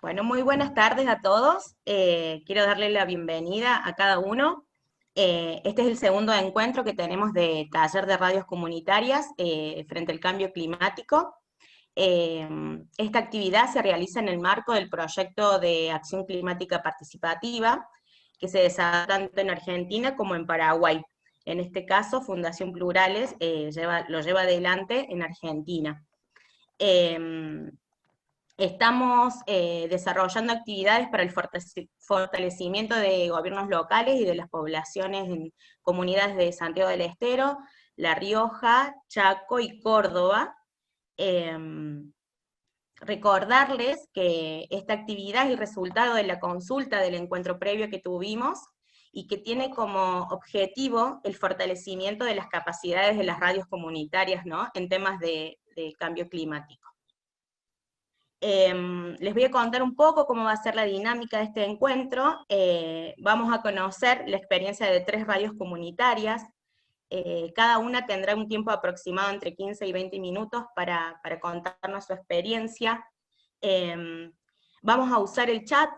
Bueno, muy buenas tardes a todos. Quiero darle la bienvenida a cada uno. Este es el segundo encuentro que tenemos de taller de radios comunitarias frente al cambio climático. Esta actividad se realiza en el marco del proyecto de acción climática participativa que se desarrolla tanto en Argentina como en Paraguay. En este caso, Fundación Plurales lo lleva adelante en Argentina. Estamos desarrollando actividades para el fortalecimiento de gobiernos locales y de las poblaciones en comunidades de Santiago del Estero, La Rioja, Chaco y Córdoba. Recordarles que esta actividad es el resultado de la consulta del encuentro previo que tuvimos y que tiene como objetivo el fortalecimiento de las capacidades de las radios comunitarias, ¿no?, en temas de cambio climático. Les voy a contar un poco cómo va a ser la dinámica de este encuentro. Vamos a conocer la experiencia de 3 radios comunitarias. Cada una tendrá un tiempo aproximado entre 15 y 20 minutos para contarnos su experiencia. Vamos a usar el chat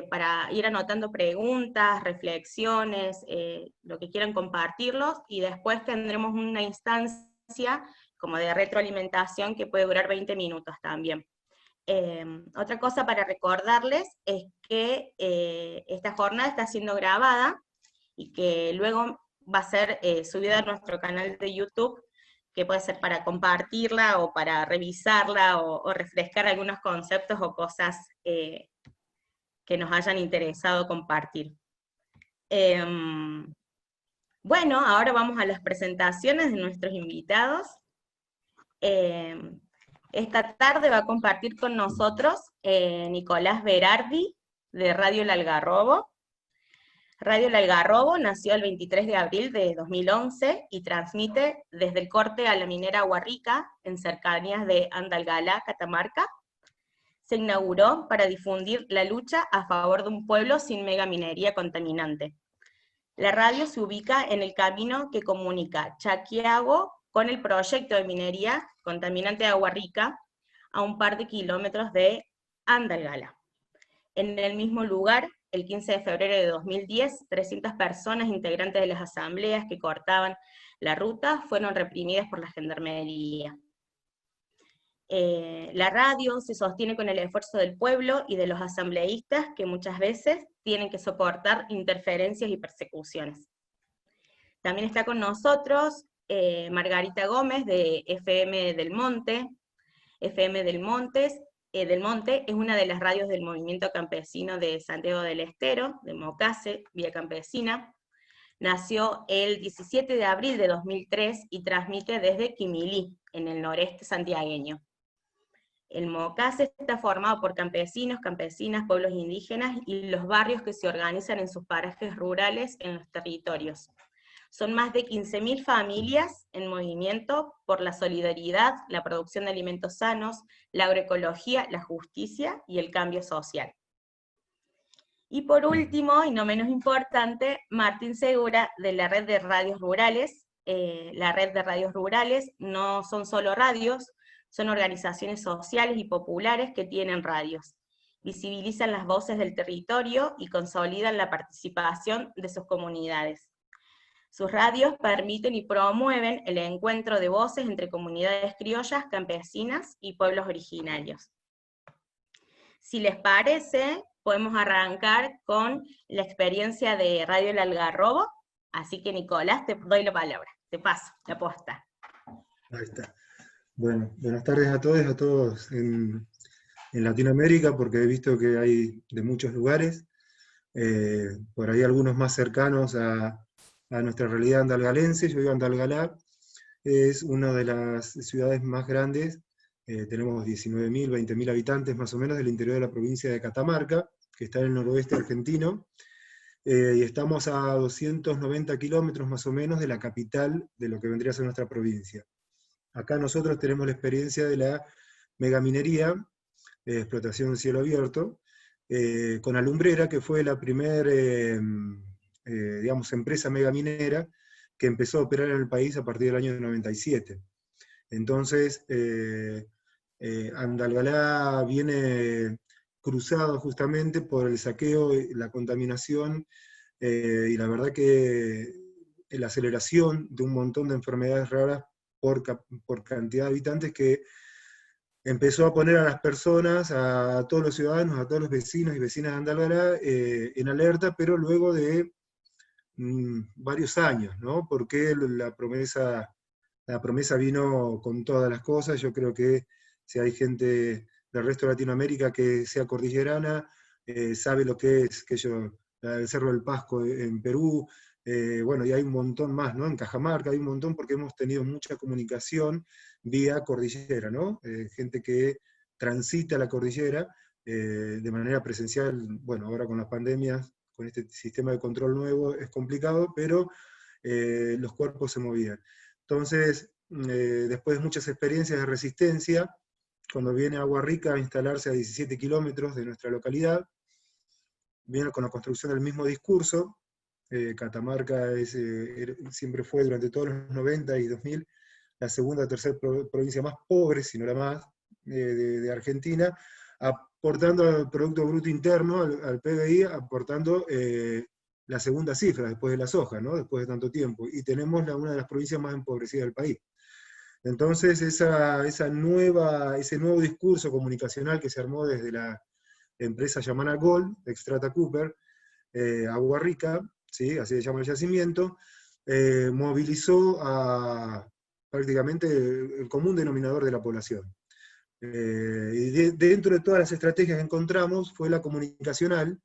para ir anotando preguntas, reflexiones, lo que quieran compartirlos, y después tendremos una instancia como de retroalimentación que puede durar 20 minutos también. Otra cosa para recordarles es que esta jornada está siendo grabada y que luego va a ser subida a nuestro canal de YouTube, que puede ser para compartirla o para revisarla o refrescar algunos conceptos o cosas que nos hayan interesado compartir. Bueno, ahora vamos a las presentaciones de nuestros invitados. Esta tarde va a compartir con nosotros Nicolás Berardi, de Radio El Algarrobo. Radio El Algarrobo nació el 23 de abril de 2011 y transmite desde el corte a la minera Aguarrica, en cercanías de Andalgalá, Catamarca. Se inauguró para difundir la lucha a favor de un pueblo sin megaminería contaminante. La radio se ubica en el camino que comunica Chaquiago con el proyecto de minería contaminante de Aguarrica, a un par de kilómetros de Andalgalá. En el mismo lugar, el 15 de febrero de 2010, 300 personas integrantes de las asambleas que cortaban la ruta fueron reprimidas por la gendarmería. La radio se sostiene con el esfuerzo del pueblo y de los asambleístas, que muchas veces tienen que soportar interferencias y persecuciones. También está con nosotros Margarita Gómez, de FM del Monte. FM del Monte es una de las radios del movimiento campesino de Santiago del Estero, de Mocase, Vía Campesina. Nació el 17 de abril de 2003 y transmite desde Quimilí, en el noreste santiagueño. El Mocase está formado por campesinos, campesinas, pueblos indígenas y los barrios que se organizan en sus parajes rurales en los territorios. Son más de 15.000 familias en movimiento por la solidaridad, la producción de alimentos sanos, la agroecología, la justicia y el cambio social. Y por último, y no menos importante, Martín Segura, de la Red de Radios Rurales. La Red de Radios Rurales no son solo radios, son organizaciones sociales y populares que tienen radios. Visibilizan las voces del territorio y consolidan la participación de sus comunidades. Sus radios permiten y promueven el encuentro de voces entre comunidades criollas, campesinas y pueblos originarios. Si les parece, podemos arrancar con la experiencia de Radio El Algarrobo, así que Nicolás, te doy la palabra, te paso la posta. Ahí está. Bueno, buenas tardes a todos en Latinoamérica, porque he visto que hay de muchos lugares, por ahí algunos más cercanos a nuestra realidad andalgalense. Yo vivo en Andalgalá, es una de las ciudades más grandes, tenemos 19.000, 20.000 habitantes más o menos, del interior de la provincia de Catamarca, que está en el noroeste argentino, y estamos a 290 kilómetros más o menos de la capital de lo que vendría a ser nuestra provincia. Acá nosotros tenemos la experiencia de la megaminería, explotación de cielo abierto, con Alumbrera, que fue la primera digamos, empresa megaminera que empezó a operar en el país a partir del año 97. Entonces, Andalgalá viene cruzado justamente por el saqueo, la contaminación, y la verdad que la aceleración de un montón de enfermedades raras por cantidad de habitantes, que empezó a poner a las personas, a todos los ciudadanos, a todos los vecinos y vecinas de Andalgalá en alerta, pero luego de varios años, ¿no? Porque la promesa vino con todas las cosas. Yo creo que si hay gente del resto de Latinoamérica que sea cordillerana, sabe lo que es el Cerro del Pasco en Perú, bueno, y hay un montón más, ¿no? En Cajamarca hay un montón, porque hemos tenido mucha comunicación vía cordillera, ¿no? Gente que transita la cordillera de manera presencial. Bueno, ahora con las pandemias, con este sistema de control nuevo es complicado, pero los cuerpos se movían. Entonces, después de muchas experiencias de resistencia, cuando viene Agua Rica a instalarse a 17 kilómetros de nuestra localidad, viene con la construcción del mismo discurso. Catamarca siempre fue, durante todos los 90 y 2000, la segunda o tercera provincia más pobre, si no la más, de Argentina, aportando al Producto Bruto Interno, al PBI, aportando la segunda cifra después de la soja, ¿no? Después de tanto tiempo, y tenemos una de las provincias más empobrecidas del país. Entonces, ese nuevo discurso comunicacional que se armó desde la empresa llamada Gold, Extrata Cooper, Agua Rica, ¿sí? Así se llama el yacimiento, movilizó a prácticamente el común denominador de la población. Y dentro de todas las estrategias que encontramos fue la comunicacional,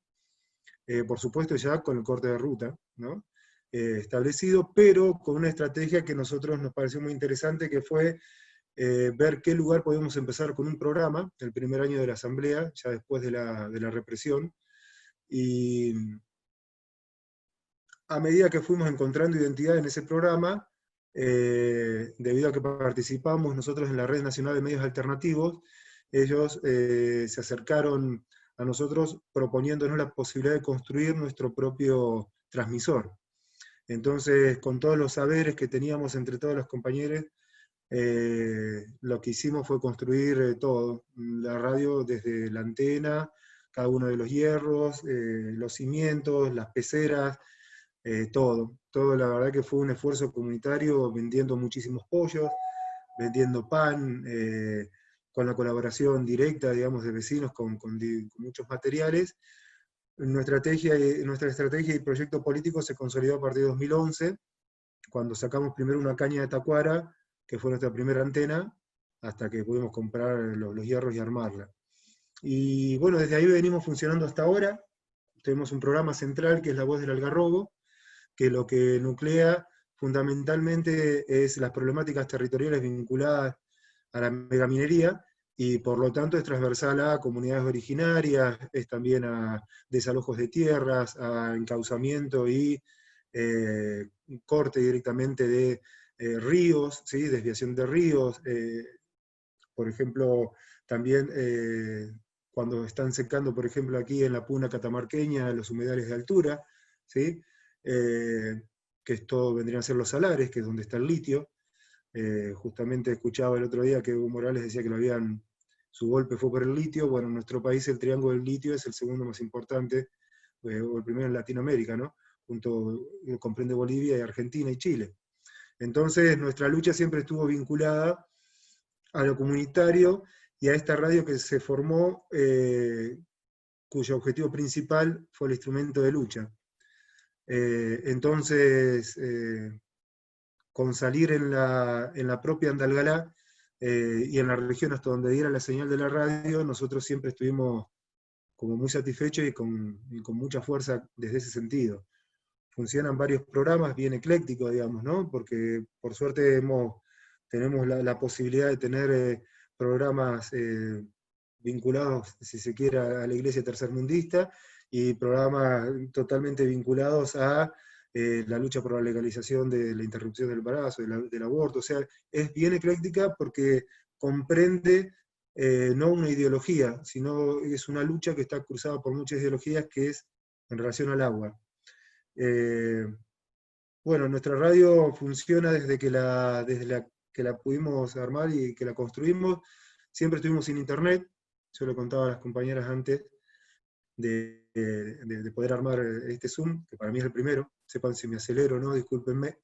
por supuesto ya con el corte de ruta, ¿no? Establecido, pero con una estrategia que a nosotros nos pareció muy interesante, que fue ver qué lugar podíamos empezar con un programa, el primer año de la asamblea, ya después de la represión, y a medida que fuimos encontrando identidad en ese programa, debido a que participamos nosotros en la Red Nacional de Medios Alternativos, ellos se acercaron a nosotros proponiéndonos la posibilidad de construir nuestro propio transmisor. Entonces, con todos los saberes que teníamos entre todos los compañeros, lo que hicimos fue construir todo, la radio desde la antena, cada uno de los hierros, los cimientos, las peceras, todo, la verdad que fue un esfuerzo comunitario, vendiendo muchísimos pollos, vendiendo pan, con la colaboración directa, digamos, de vecinos con muchos materiales. Nuestra estrategia y proyecto político se consolidó a partir de 2011, cuando sacamos primero una caña de tacuara, que fue nuestra primera antena, hasta que pudimos comprar los hierros y armarla. Y bueno, desde ahí venimos funcionando hasta ahora. Tenemos un programa central que es La Voz del Algarrobo, que lo que nuclea fundamentalmente es las problemáticas territoriales vinculadas a la megaminería, y por lo tanto es transversal a comunidades originarias, es también a desalojos de tierras, a encauzamiento y corte directamente de ríos, ¿sí? Desviación de ríos, por ejemplo, también cuando están secando, por ejemplo, aquí en la puna catamarqueña, los humedales de altura, ¿sí? Que esto vendrían a ser los salares, que es donde está el litio. Justamente escuchaba el otro día que Evo Morales decía que su golpe fue por el litio. Bueno, en nuestro país el triángulo del litio es el segundo más importante, o el primero en Latinoamérica, ¿no? Comprende Bolivia y Argentina y Chile. Entonces nuestra lucha siempre estuvo vinculada a lo comunitario y a esta radio que se formó, cuyo objetivo principal fue el instrumento de lucha. Entonces, con salir en la propia Andalgalá y en la región hasta donde diera la señal de la radio, nosotros siempre estuvimos como muy satisfechos y con mucha fuerza desde ese sentido. Funcionan varios programas bien eclécticos, digamos, ¿no? Porque por suerte tenemos la posibilidad de tener programas vinculados, si se quiere, a la iglesia tercermundista, y programas totalmente vinculados a la lucha por la legalización de la interrupción del embarazo, del aborto. O sea, es bien ecléctica porque comprende no una ideología, sino es una lucha que está cruzada por muchas ideologías, que es en relación al agua. Bueno, nuestra radio funciona desde que la pudimos armar y que la construimos. Siempre estuvimos sin internet, yo le contaba a las compañeras antes de poder armar este Zoom, que para mí es el primero, sepan si me acelero o no, discúlpenme.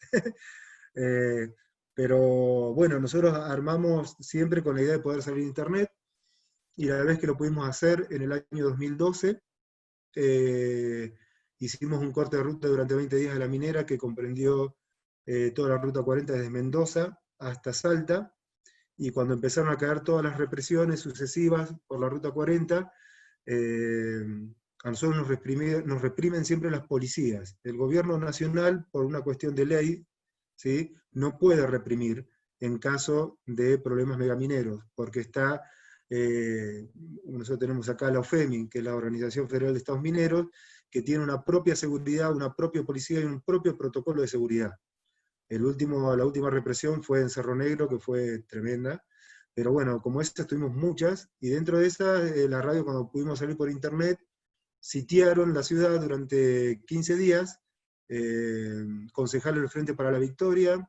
Pero bueno, nosotros armamos siempre con la idea de poder salir a internet, y la vez que lo pudimos hacer en el año 2012, hicimos un corte de ruta durante 20 días de la minera que comprendió toda la ruta 40 desde Mendoza hasta Salta, y cuando empezaron a caer todas las represiones sucesivas por la ruta 40, a nosotros nos reprimen siempre las policías. El gobierno nacional, por una cuestión de ley, ¿sí?, no puede reprimir en caso de problemas megamineros, porque está, nosotros tenemos acá la OFEMI, que es la Organización Federal de Estados Mineros, que tiene una propia seguridad, una propia policía y un propio protocolo de seguridad. La última represión fue en Cerro Negro, que fue tremenda, pero bueno, como esta tuvimos muchas, y dentro de esa, la radio, cuando pudimos salir por internet, sitiaron la ciudad durante 15 días, concejales del Frente para la Victoria,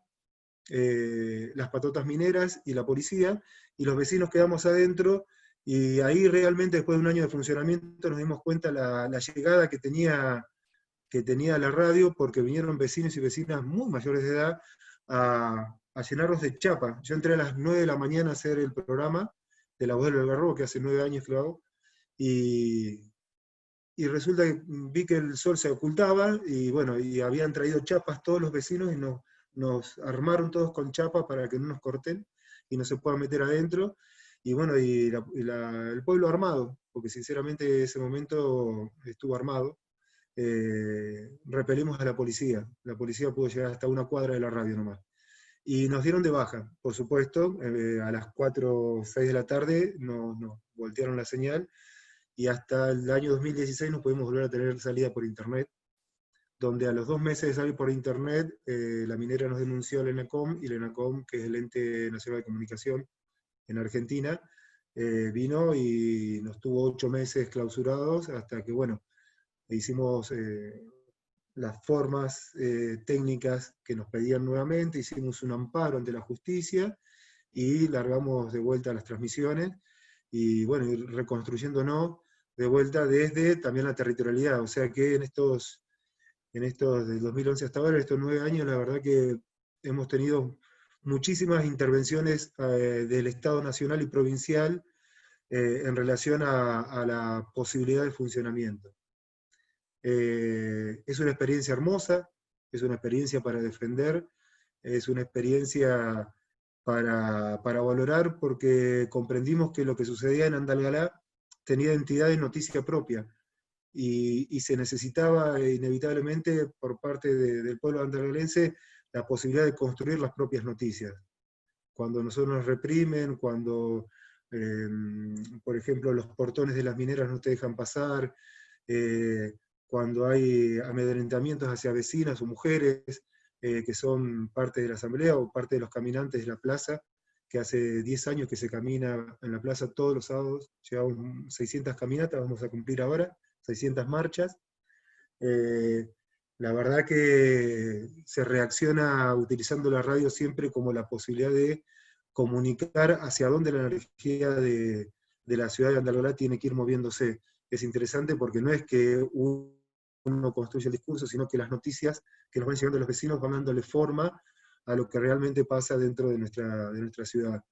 las patotas mineras y la policía, y los vecinos quedamos adentro, y ahí realmente después de un año de funcionamiento nos dimos cuenta la llegada que tenía la radio, porque vinieron vecinos y vecinas muy mayores de edad a llenarnos de chapa. Yo entré a las 9 de la mañana a hacer el programa de La Voz del Algarrobo, que hace 9 años que lo hago, y resulta que vi que el sol se ocultaba, y bueno, y habían traído chapas todos los vecinos, y nos armaron todos con chapas para que no nos corten y no se puedan meter adentro, y bueno, el pueblo armado, porque sinceramente ese momento estuvo armado. Repelimos a la policía pudo llegar hasta una cuadra de la radio nomás. Y nos dieron de baja, por supuesto, a las 4 o 6 de la tarde nos voltearon la señal, y hasta el año 2016 no pudimos volver a tener salida por internet, donde a los 2 meses de salir por internet, la minera nos denunció al ENACOM, y el ENACOM, que es el Ente Nacional de Comunicación en Argentina, vino y nos tuvo 8 meses clausurados, hasta que, bueno, hicimos las formas técnicas que nos pedían nuevamente, hicimos un amparo ante la justicia, y largamos de vuelta las transmisiones, y bueno, ir reconstruyéndonos de vuelta desde también la territorialidad. O sea que en estos del 2011 hasta ahora, en estos 9 años, la verdad que hemos tenido muchísimas intervenciones del Estado nacional y provincial en relación a la posibilidad de funcionamiento. Es una experiencia hermosa, es una experiencia para defender, es una experiencia para valorar, porque comprendimos que lo que sucedía en Andalgalá tenía entidad y noticia propia, y se necesitaba inevitablemente por parte del pueblo andalgalense la posibilidad de construir las propias noticias. Cuando nosotros nos reprimen, cuando, por ejemplo, los portones de las mineras no te dejan pasar, cuando hay amedrentamientos hacia vecinas o mujeres que son parte de la asamblea o parte de los caminantes de la plaza, que hace 10 años que se camina en la plaza todos los sábados, llevamos 600 caminatas, vamos a cumplir ahora, 600 marchas. La verdad que se reacciona utilizando la radio siempre como la posibilidad de comunicar hacia dónde la energía de la ciudad de Andalgalá tiene que ir moviéndose. Es interesante porque no es que uno construye el discurso, sino que las noticias que nos van llegando los vecinos van dándole forma a lo que realmente pasa dentro de nuestra ciudad.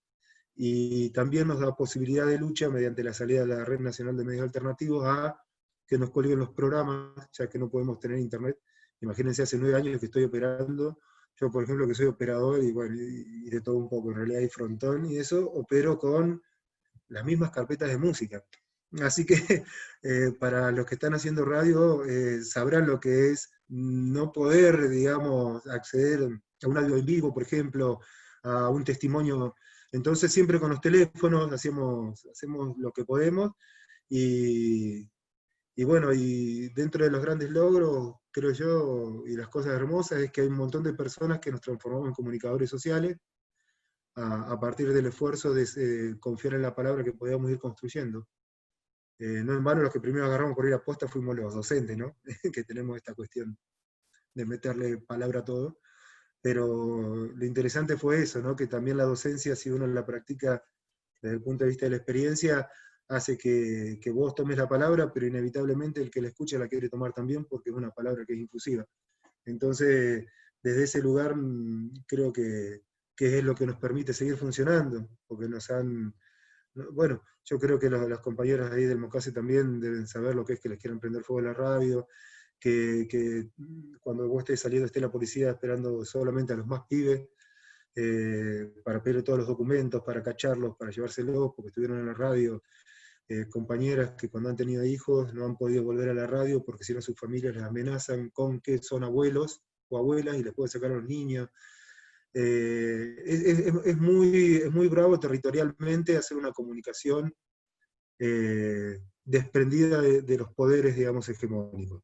Y también nos da posibilidad de lucha mediante la salida de la Red Nacional de Medios Alternativos a que nos cuelguen los programas, ya que no podemos tener internet. Imagínense, hace 9 años que estoy operando, yo por ejemplo que soy operador y, bueno, y de todo un poco, en realidad hay frontón y eso, opero con las mismas carpetas de música. Así que para los que están haciendo radio sabrán lo que es no poder, digamos, acceder a un audio en vivo, por ejemplo, a un testimonio. Entonces siempre con los teléfonos hacemos lo que podemos, y bueno, y dentro de los grandes logros, creo yo, y las cosas hermosas, es que hay un montón de personas que nos transformamos en comunicadores sociales a partir del esfuerzo de confiar en la palabra que podíamos ir construyendo. No en vano los que primero agarramos por ir a posta fuimos los docentes, ¿no? Que tenemos esta cuestión de meterle palabra a todo. Pero lo interesante fue eso, ¿no? Que también la docencia, si uno la practica desde el punto de vista de la experiencia, hace que vos tomes la palabra, pero inevitablemente el que la escucha la quiere tomar también porque es una palabra que es inclusiva. Entonces, desde ese lugar creo que es lo que nos permite seguir funcionando, porque nos han... Bueno, yo creo que las compañeras ahí del Mocase también deben saber lo que es que les quieran prender fuego a la radio, que cuando vos estés saliendo esté la policía esperando solamente a los más pibes, para pedir todos los documentos, para cacharlos, para llevárselos, porque estuvieron en la radio. Compañeras que cuando han tenido hijos no han podido volver a la radio porque si no sus familias les amenazan con que son abuelos o abuelas y les pueden sacar a los niños. Es muy bravo territorialmente hacer una comunicación desprendida de los poderes, digamos, hegemónicos.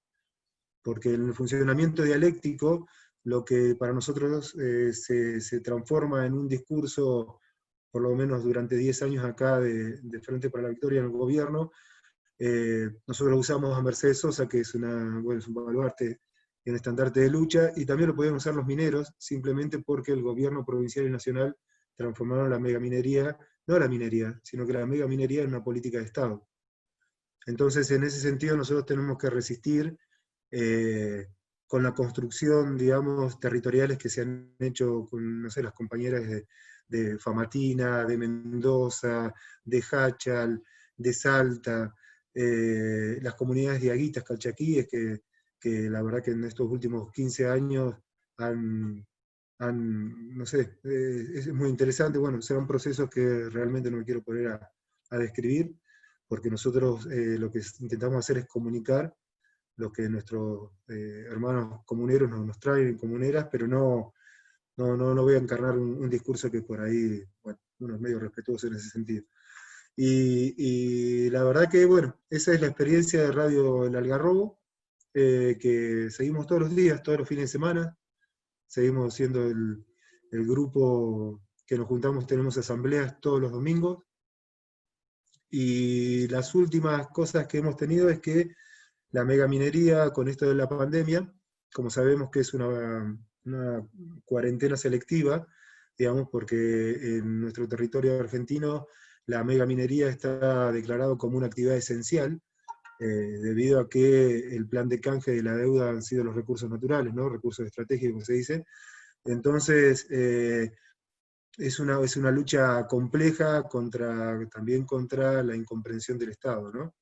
Porque en el funcionamiento dialéctico, lo que para nosotros se transforma en un discurso, por lo menos durante 10 años acá de Frente para la Victoria en el gobierno, nosotros usamos a Mercedes Sosa, que es, es un baluarte y un estandarte de lucha, y también lo podían usar los mineros, simplemente porque el gobierno provincial y nacional transformaron la megaminería, no la minería, sino que la megaminería en una política de Estado. Entonces, en ese sentido, nosotros tenemos que resistir con la construcción, digamos, territoriales que se han hecho con, no sé, las compañeras de Famatina, de Mendoza, de Hachal, de Salta, las comunidades diaguitas, calchaquíes, que la verdad que en estos últimos 15 años no sé, es muy interesante. Bueno, serán procesos que realmente no me quiero poner a describir, porque nosotros lo que intentamos hacer es comunicar lo que nuestros hermanos comuneros nos traen en comuneras, pero no voy a encarnar un discurso que por ahí, bueno, uno es medio respetuoso en ese sentido. Y la verdad que, bueno, esa es la experiencia de Radio El Algarrobo, que seguimos todos los días, todos los fines de semana, seguimos siendo el grupo que nos juntamos, tenemos asambleas todos los domingos, y las últimas cosas que hemos tenido es que la megaminería, con esto de la pandemia, como sabemos que es una cuarentena selectiva, digamos, porque en nuestro territorio argentino la megaminería está declarado como una actividad esencial, debido a que el plan de canje de la deuda han sido los recursos naturales, ¿no? Recursos estratégicos, como se dice. Entonces, es una lucha compleja también contra la incomprensión del Estado, ¿no?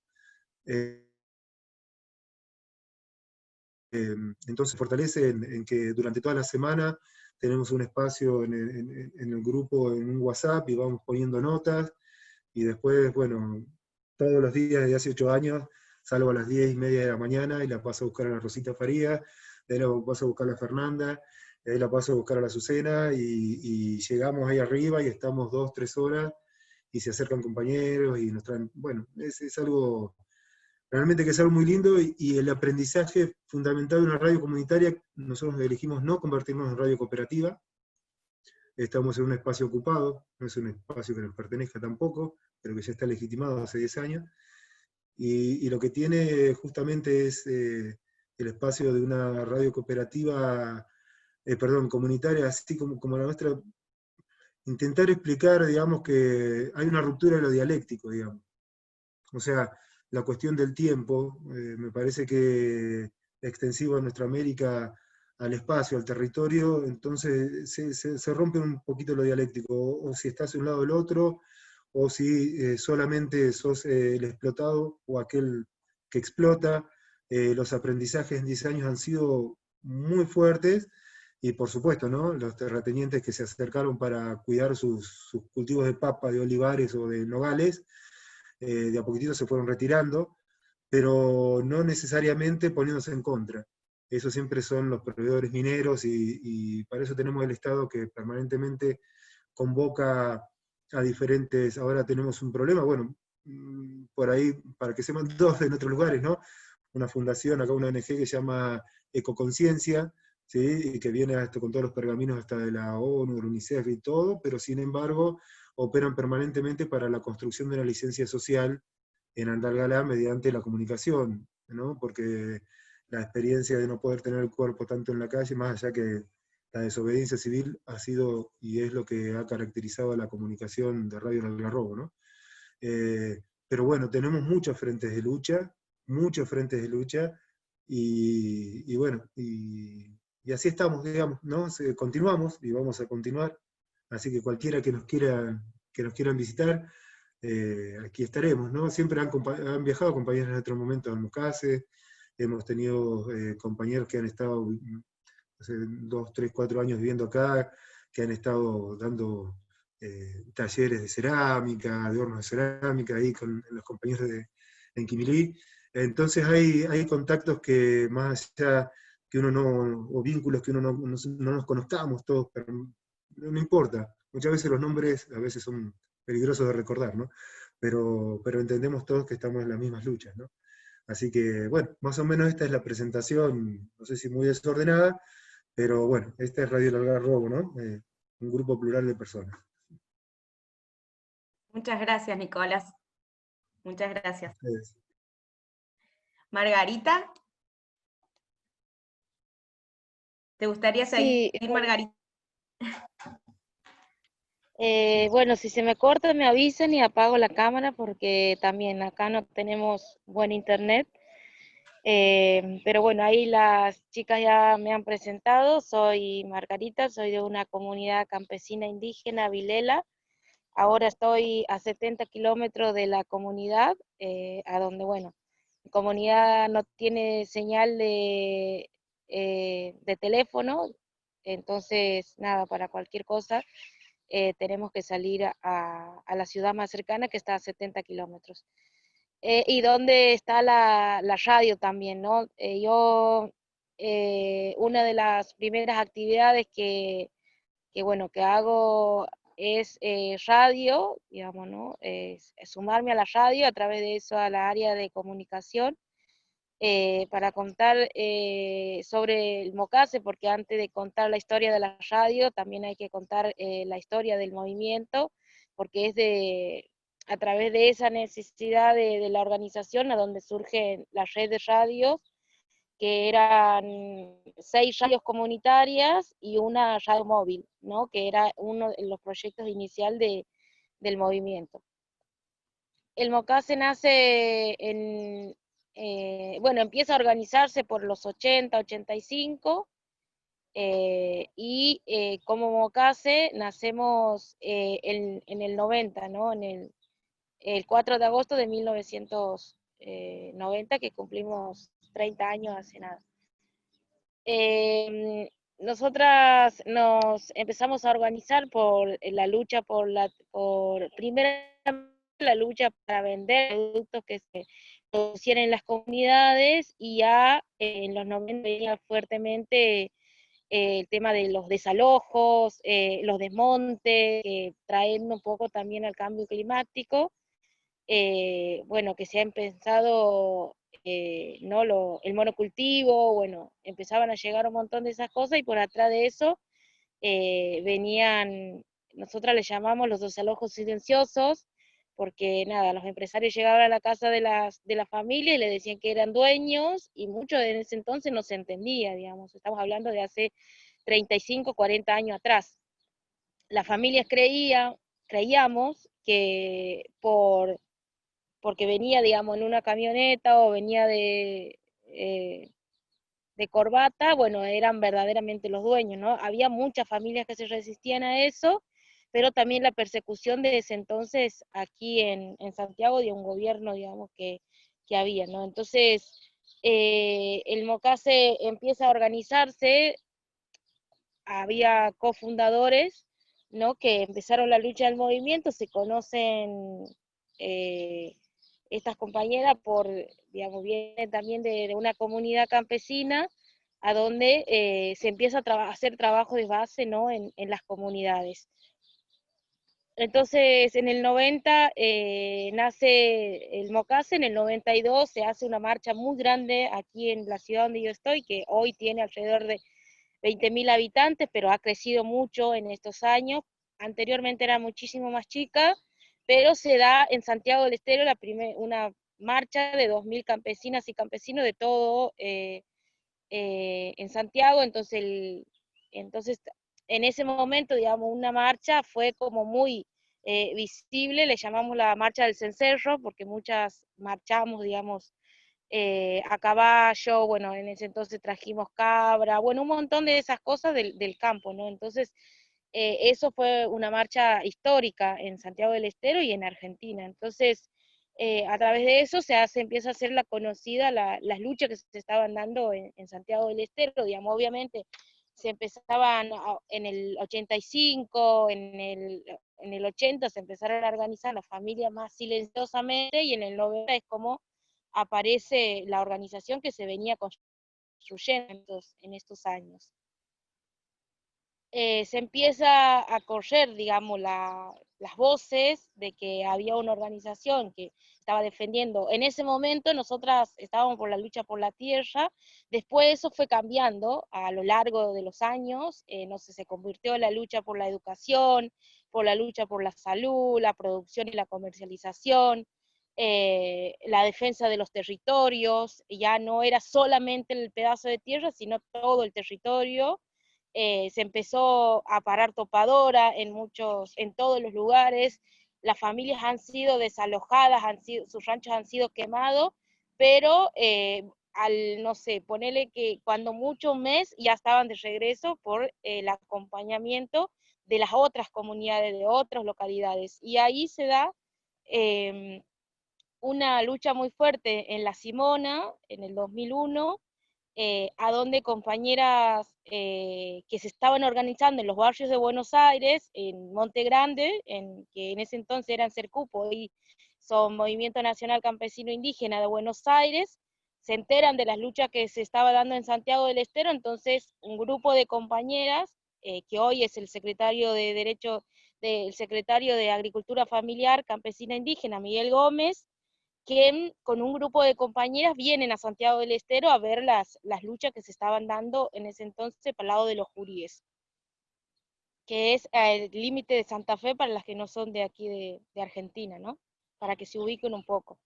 Entonces fortalece en que durante toda la semana tenemos un espacio en el grupo, en un WhatsApp, y vamos poniendo notas, y después, bueno, todos los días desde hace 8 años, salgo a las 10:30 de la mañana y la paso a buscar a la Rosita Faría, de ahí la paso a buscar a la Fernanda, de ahí la paso a buscar a la Azucena, y llegamos ahí arriba y estamos 2, 3 horas, y se acercan compañeros y nos traen, bueno, es algo realmente que es algo muy lindo, y el aprendizaje fundamental de una radio comunitaria, nosotros elegimos no convertirnos en radio cooperativa, estamos en un espacio ocupado, no es un espacio que nos pertenezca tampoco, pero que ya está legitimado hace 10 años, y lo que tiene justamente es el espacio de una radio cooperativa, perdón, comunitaria, así como la nuestra, intentar explicar, digamos, que hay una ruptura de lo dialéctico, digamos. O sea, la cuestión del tiempo, me parece que extensivo a nuestra América, al espacio, al territorio, entonces se rompe un poquito lo dialéctico, o si estás de un lado o del otro, o si solamente sos el explotado o aquel que explota. Los aprendizajes en 10 años han sido muy fuertes, y por supuesto, ¿no? Los terratenientes que se acercaron para cuidar sus cultivos de papa, de olivares o de nogales, de a poquitito se fueron retirando, pero no necesariamente poniéndose en contra. Eso siempre son los proveedores mineros, y para eso tenemos el Estado que permanentemente convoca a diferentes. Ahora tenemos un problema, bueno, por ahí, para que sepan todos en otros lugares, ¿no? Una fundación, acá una ONG que se llama Ecoconciencia, ¿sí? Y que viene con todos los pergaminos hasta de la ONU, el UNICEF y todo, pero sin embargo operan permanentemente para la construcción de una licencia social en Andalgalá mediante la comunicación, ¿no? Porque la experiencia de no poder tener el cuerpo tanto en la calle, más allá que la desobediencia civil, ha sido y es lo que ha caracterizado a la comunicación de Radio El Algarrobo, ¿no? pero bueno, tenemos muchos frentes de lucha, y bueno, y así estamos, digamos, ¿no? Continuamos y vamos a continuar, así que cualquiera que nos quieran visitar, aquí estaremos, ¿no? Siempre han viajado compañeros en otro momento a Mocase, hemos tenido compañeros que han estado hace 2, 3, 4 años viviendo acá, que han estado dando talleres de cerámica, de hornos de cerámica, ahí con los compañeros en Quimilí. Entonces hay contactos que más allá que uno no, o vínculos que uno no nos conozcamos todos, pero no importa. Muchas veces los nombres a veces son peligrosos de recordar, ¿no? Pero entendemos todos que estamos en las mismas luchas, ¿no? Así que, bueno, más o menos esta es la presentación, no sé si muy desordenada, pero bueno, esta es Radio El Algarrobo, ¿no? Un grupo plural de personas. Muchas gracias, Nicolás. Muchas gracias. Ustedes. Margarita, ¿te gustaría seguir, Sí, Margarita? bueno, si se me corta me avisan y apago la cámara porque también acá no tenemos buen internet. Pero bueno, ahí las chicas ya me han presentado. Soy Margarita, soy de una comunidad campesina indígena, Vilela. Ahora estoy a 70 kilómetros de la comunidad, a donde, bueno, mi comunidad no tiene señal de teléfono, entonces, nada, para cualquier cosa tenemos que salir a la ciudad más cercana que está a 70 kilómetros. Y donde está la radio también, ¿no? Una de las primeras actividades bueno, que hago es radio, digamos, ¿no? Es sumarme a la radio, a través de eso a la área de comunicación, para contar sobre el Mocase, porque antes de contar la historia de la radio, también hay que contar la historia del movimiento, porque es a través de esa necesidad de la organización a donde surge la red de radios, que eran 6 radios comunitarias y una radio móvil, ¿no? Que era uno de los proyectos inicial del movimiento. El Mocase nace bueno, empieza a organizarse por los 80, 85, y como Mocase nacemos en el 90, ¿no? El 4 de agosto de 1990, que cumplimos 30 años hace nada. Nosotras nos empezamos a organizar por la lucha por primera la lucha para vender productos que se producieran en las comunidades, y ya en los 90 venía fuertemente el tema de los desalojos, los desmontes, trayendo un poco también al cambio climático. Bueno, que se han pensado, ¿no? El monocultivo, bueno, empezaban a llegar un montón de esas cosas, y por atrás de eso venían, nosotras les llamamos los desalojos silenciosos, porque nada, los empresarios llegaban a la casa de la familia y le decían que eran dueños, y mucho en ese entonces no se entendía, digamos, estamos hablando de hace 35, 40 años atrás. Las familias creíamos que porque venía, digamos, en una camioneta o venía de corbata, bueno, eran verdaderamente los dueños, ¿no? Había muchas familias que se resistían a eso, pero también la persecución de ese entonces aquí en Santiago de un gobierno, digamos, que había, ¿no? Entonces, el Mocase empieza a organizarse, había cofundadores, ¿no? Que empezaron la lucha del movimiento, se conocen estas compañeras digamos, vienen también de una comunidad campesina, a donde se empieza a hacer trabajo de base, ¿no? En las comunidades. Entonces, en el 90 nace el Mocase, en el 92 se hace una marcha muy grande aquí en la ciudad donde yo estoy, que hoy tiene alrededor de 20.000 habitantes, pero ha crecido mucho en estos años. Anteriormente era muchísimo más chica, pero se da en Santiago del Estero una marcha de 2.000 campesinas y campesinos de todo en Santiago. Entonces en ese momento, digamos, una marcha fue como muy visible, le llamamos la marcha del cencerro, porque muchas marchamos, digamos, a caballo, bueno, en ese entonces trajimos cabra, bueno, un montón de esas cosas del campo, ¿no? Entonces, eso fue una marcha histórica en Santiago del Estero y en Argentina. Entonces, a través de eso empieza a hacer la conocida las luchas que se estaban dando en Santiago del Estero, digamos, obviamente se empezaban en el 85, en el 80 se empezaron a organizar las familias más silenciosamente, y en el 90 es como aparece la organización que se venía construyendo en estos años. Se empieza a correr, digamos, las voces de que había una organización que estaba defendiendo. En ese momento nosotras estábamos por la lucha por la tierra, después eso fue cambiando a lo largo de los años, no sé, se convirtió en la lucha por la educación, por la lucha por la salud, la producción y la comercialización, la defensa de los territorios, ya no era solamente el pedazo de tierra, sino todo el territorio. Se empezó a parar topadora en todos los lugares, las familias han sido desalojadas, sus ranchos han sido quemados, pero no sé, ponele que cuando mucho un mes ya estaban de regreso por el acompañamiento de las otras comunidades, de otras localidades, y ahí se da una lucha muy fuerte en La Simona, en el 2001, a donde compañeras que se estaban organizando en los barrios de Buenos Aires, en Monte Grande, que en ese entonces eran Cercupo, y son Movimiento Nacional Campesino Indígena de Buenos Aires, se enteran de las luchas que se estaba dando en Santiago del Estero. Entonces un grupo de compañeras, que hoy es el secretario del secretario de Agricultura Familiar Campesina Indígena, Miguel Gómez, que con un grupo de compañeras vienen a Santiago del Estero a ver las luchas que se estaban dando en ese entonces para el lado de los Juríes, que es el límite de Santa Fe para las que no son de aquí de Argentina, ¿no? Para que se ubiquen un poco.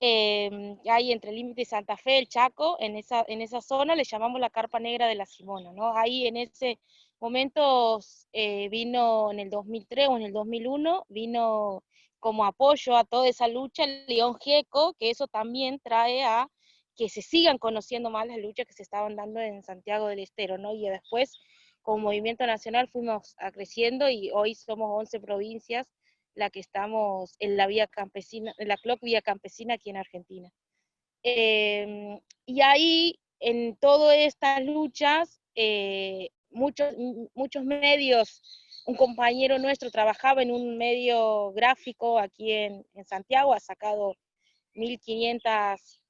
Ahí entre el límite de Santa Fe, el Chaco, en esa zona le llamamos la Carpa Negra de La Simona, ¿no? Ahí en ese momento vino en el 2003 o en el 2001, vino como apoyo a toda esa lucha el León Gieco, que eso también trae a que se sigan conociendo más las luchas que se estaban dando en Santiago del Estero, ¿no? Y después, como Movimiento Nacional, fuimos creciendo y hoy somos 11 provincias la que estamos en la vía campesina, en la CLOC Vía Campesina aquí en Argentina. Y ahí, en todas estas luchas, muchos medios, un compañero nuestro trabajaba en un medio gráfico aquí en Santiago, ha sacado 1500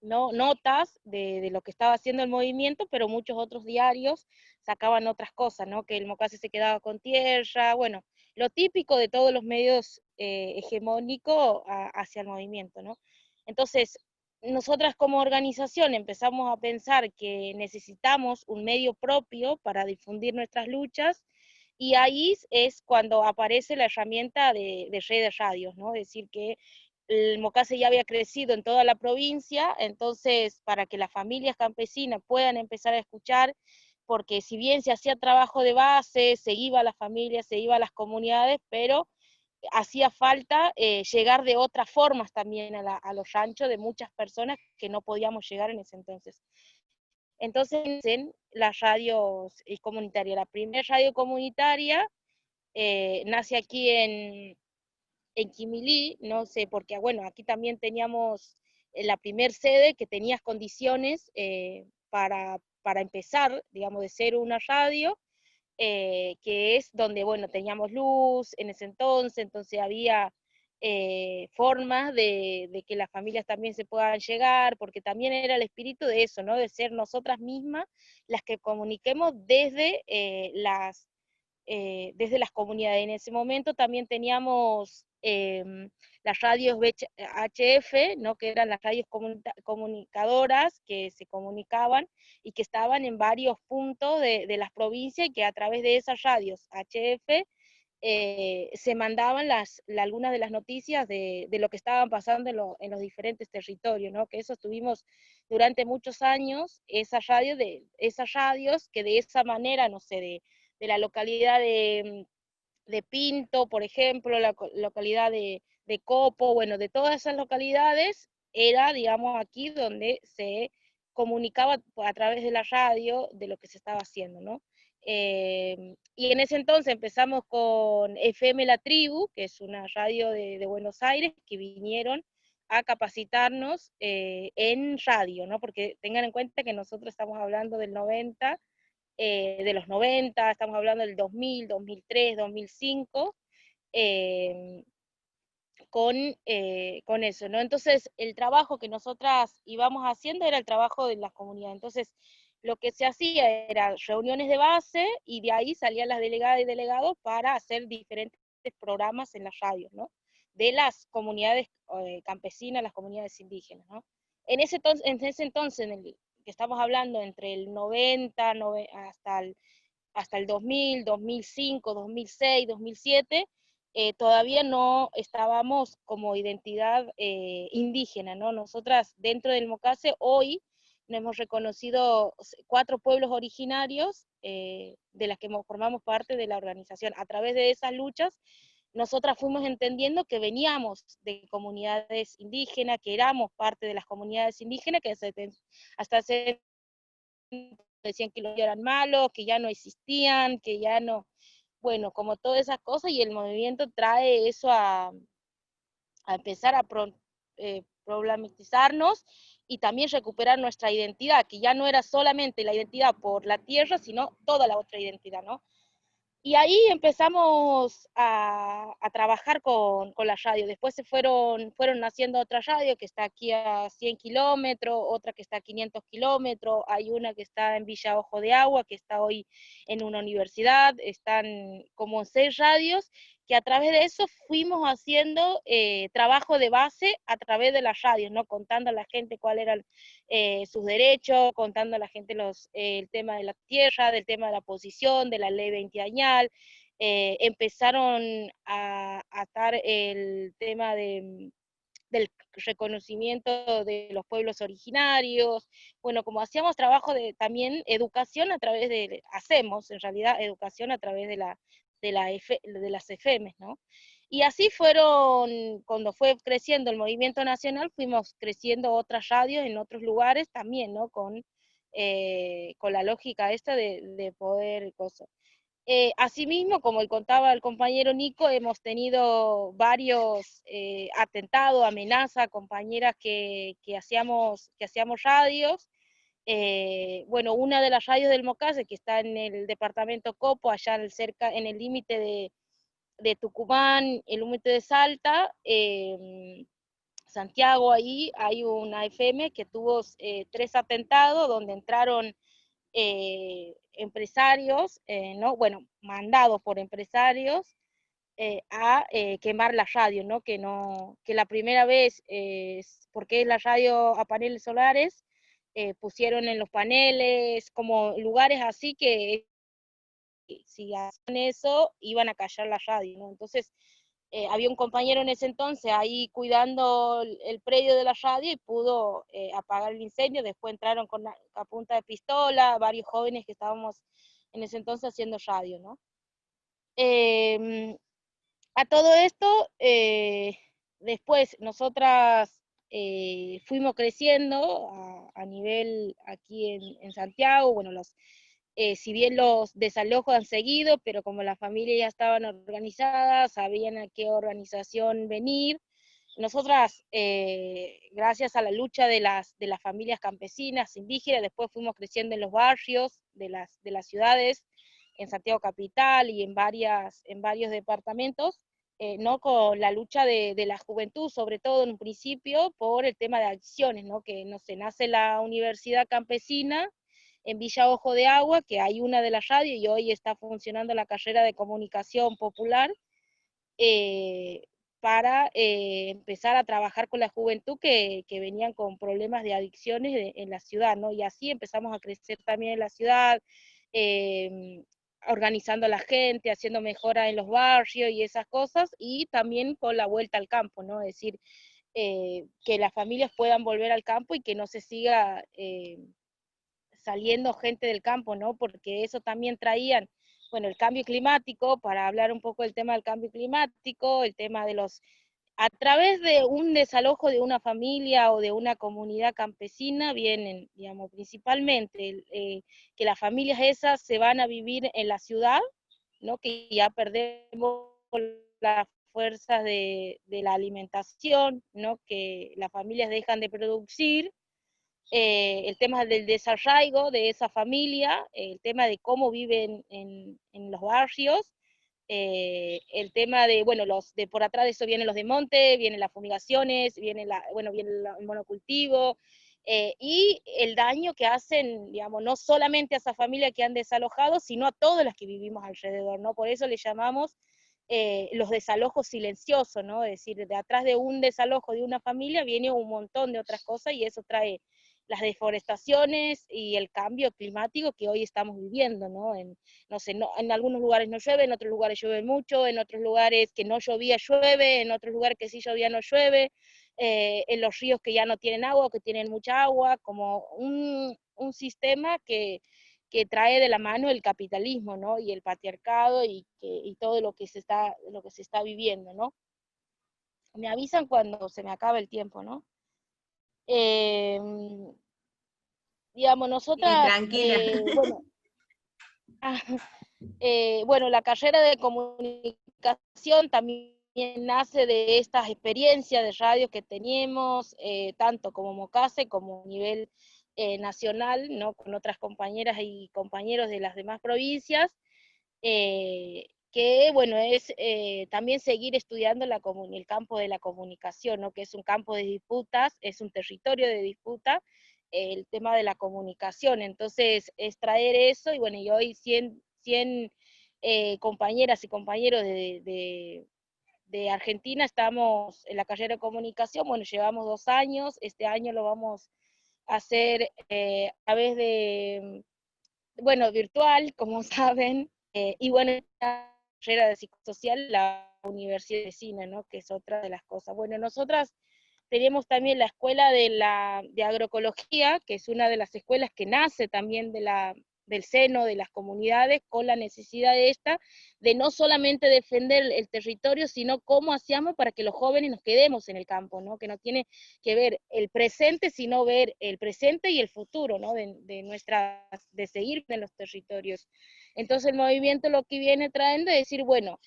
notas de lo que estaba haciendo el movimiento, pero muchos otros diarios sacaban otras cosas, ¿no? Que el Mocase se quedaba con tierra, bueno, lo típico de todos los medios hegemónicos hacia el movimiento, ¿no? Entonces, nosotras como organización empezamos a pensar que necesitamos un medio propio para difundir nuestras luchas, y ahí es cuando aparece la herramienta de redes radios, ¿no? Es decir, que el Mocase ya había crecido en toda la provincia, entonces para que las familias campesinas puedan empezar a escuchar, porque si bien se hacía trabajo de base, se iba a las familias, se iba a las comunidades, pero hacía falta llegar de otras formas también a los ranchos de muchas personas que no podíamos llegar en ese entonces. Entonces, en las radios comunitarias, la primera radio comunitaria nace aquí en Quimilí, no sé, porque bueno, aquí también teníamos la primer sede que tenía condiciones para empezar, digamos, de ser una radio, que es donde, bueno, teníamos luz en ese entonces había formas de que las familias también se puedan llegar, porque también era el espíritu de eso, ¿no? De ser nosotras mismas las que comuniquemos desde las comunidades. En ese momento también teníamos las radios HF, ¿no? Que eran las radios comunicadoras que se comunicaban y que estaban en varios puntos de las provincias, y que a través de esas radios HF se mandaban algunas de las noticias de lo que estaban pasando en los diferentes territorios, ¿no? Que eso tuvimos durante muchos años, esas radios que de esa manera, no sé, de la localidad de Pinto, por ejemplo, la localidad de Copo, bueno, de todas esas localidades, era, digamos, aquí donde se comunicaba a través de la radio de lo que se estaba haciendo, ¿no? Y en ese entonces empezamos con FM La Tribu, que es una radio de Buenos Aires, que vinieron a capacitarnos en radio, ¿no? Porque tengan en cuenta que nosotros estamos hablando del 90, de los 90, estamos hablando del 2000, 2003, 2005, eh, con eso, ¿no? Entonces, el trabajo que nosotras íbamos haciendo era el trabajo de las comunidades. Entonces, lo que se hacía era reuniones de base y de ahí salían las delegadas y delegados para hacer diferentes programas en las radios, ¿no? De las comunidades campesinas, las comunidades indígenas, ¿no? En ese entonces en el que estamos hablando, entre el 90 hasta el 2000, 2005, 2006, 2007, todavía no estábamos como identidad indígena, ¿no? Nosotras dentro del MOCASE hoy nos hemos reconocido 4 pueblos originarios de las que formamos parte de la organización. A través de esas luchas, nosotras fuimos entendiendo que veníamos de comunidades indígenas, que éramos parte de las comunidades indígenas, que hasta hace decían que los eran malos, que ya no existían, que ya no, bueno, como todas esas cosas, y el movimiento trae eso a empezar a problematizarnos y también recuperar nuestra identidad, que ya no era solamente la identidad por la tierra, sino toda la otra identidad, ¿no? Y ahí empezamos a trabajar con la radio. Después fueron naciendo otra radio que está aquí a 100 kilómetros, otra que está a 500 kilómetros, hay una que está en Villa Ojo de Agua, que está hoy en una universidad, están como 6 radios, que a través de eso fuimos haciendo trabajo de base a través de las radios, ¿no? Contando a la gente cuáles eran sus derechos, contando a la gente el tema de la tierra, del tema de la posición, de la ley veinteañal. Empezaron a atar el tema del reconocimiento de los pueblos originarios. Bueno, como hacíamos trabajo de también educación a través hacemos en realidad educación a través de las FEMES, ¿no? Y así cuando fue creciendo el movimiento nacional, fuimos creciendo otras radios en otros lugares también, ¿no? Con la lógica esta de poder cosas. Asimismo, como contaba el compañero Nico, hemos tenido varios atentados, amenazas, compañeras que hacíamos radios. Bueno, una de las radios del Mocase, que está en el departamento Copo, allá en el límite de Tucumán, el límite de Salta, Santiago, ahí hay una FM que tuvo 3 atentados donde entraron empresarios, ¿no? Bueno, mandados por empresarios a quemar la radio, ¿no? Que la primera vez, porque es la radio a paneles solares, pusieron en los paneles como lugares así que si hacían eso iban a callar la radio, ¿no? Entonces había un compañero en ese entonces ahí cuidando el predio de la radio y pudo apagar el incendio. Después entraron a punta de pistola varios jóvenes que estábamos en ese entonces haciendo radio, ¿no? A todo esto, después nosotras fuimos creciendo a nivel aquí en Santiago. Bueno, si bien los desalojos han seguido, pero como las familias ya estaban organizadas, sabían a qué organización venir. Nosotras, gracias a la lucha de las familias campesinas, indígenas, después fuimos creciendo en los barrios de las ciudades, en Santiago Capital y en varios departamentos, ¿no? Con la lucha de la juventud, sobre todo en un principio, por el tema de adicciones, ¿no? Que no se nace la Universidad Campesina en Villa Ojo de Agua, que hay una de las radios y hoy está funcionando la carrera de comunicación popular, eh, para empezar a trabajar con la juventud que venían con problemas de adicciones en la ciudad, ¿no? Y así empezamos a crecer también en la ciudad, organizando a la gente, haciendo mejoras en los barrios y esas cosas, y también con la vuelta al campo, ¿no? Es decir, que las familias puedan volver al campo y que no se siga saliendo gente del campo, ¿no? Porque eso también traían bueno, el cambio climático, para hablar un poco del tema del cambio climático, el tema de los, a través de un desalojo de una familia o de una comunidad campesina vienen, digamos, principalmente que las familias esas se van a vivir en la ciudad, ¿no? Que ya perdemos las fuerzas de la alimentación, ¿no? Que las familias dejan de producir, el tema del desarraigo de esa familia, el tema de cómo viven en los barrios, el tema de, bueno, los de por atrás de eso vienen los de monte, vienen las fumigaciones, viene el monocultivo, y el daño que hacen, digamos, no solamente a esa familia que han desalojado, sino a todas las que vivimos alrededor, ¿no? Por eso le llamamos los desalojos silenciosos, ¿no? Es decir, de atrás de un desalojo de una familia viene un montón de otras cosas y eso trae las deforestaciones y el cambio climático que hoy estamos viviendo, ¿no? No sé, en algunos lugares no llueve, en otros lugares llueve mucho, en otros lugares que no llovía llueve, en otros lugares que sí llovía no llueve, en los ríos que ya no tienen agua, que tienen mucha agua, como un sistema que trae de la mano el capitalismo, ¿no? Y el patriarcado y todo lo que se está viviendo, ¿no? Me avisan cuando se me acaba el tiempo, ¿no? Eh, digamos, Sí, nosotras, tranquila. bueno, bueno, la carrera de comunicación también nace de estas experiencias de radio que teníamos, tanto como Mocase como a nivel nacional, ¿no? Con otras compañeras y compañeros de las demás provincias, que bueno, es también seguir estudiando el campo de la comunicación, ¿no? Que es un campo de disputas, es un territorio de disputa, el tema de la comunicación. Entonces, es traer eso, y bueno, y hoy 100 compañeras y compañeros de Argentina estamos en la carrera de comunicación, bueno, llevamos 2 años, este año lo vamos a hacer a través de, bueno, virtual, como saben, y bueno, la carrera de psicosocial, la Universidad de Cine, ¿no? Que es otra de las cosas. Bueno, nosotras tenemos también la escuela de agroecología, que es una de las escuelas que nace también del seno de las comunidades, con la necesidad de no solamente defender el territorio, sino cómo hacíamos para que los jóvenes nos quedemos en el campo, ¿no? Que no tiene que ver el presente, sino ver el presente y el futuro, ¿no? De seguir en los territorios. Entonces el movimiento lo que viene trayendo es decir, bueno,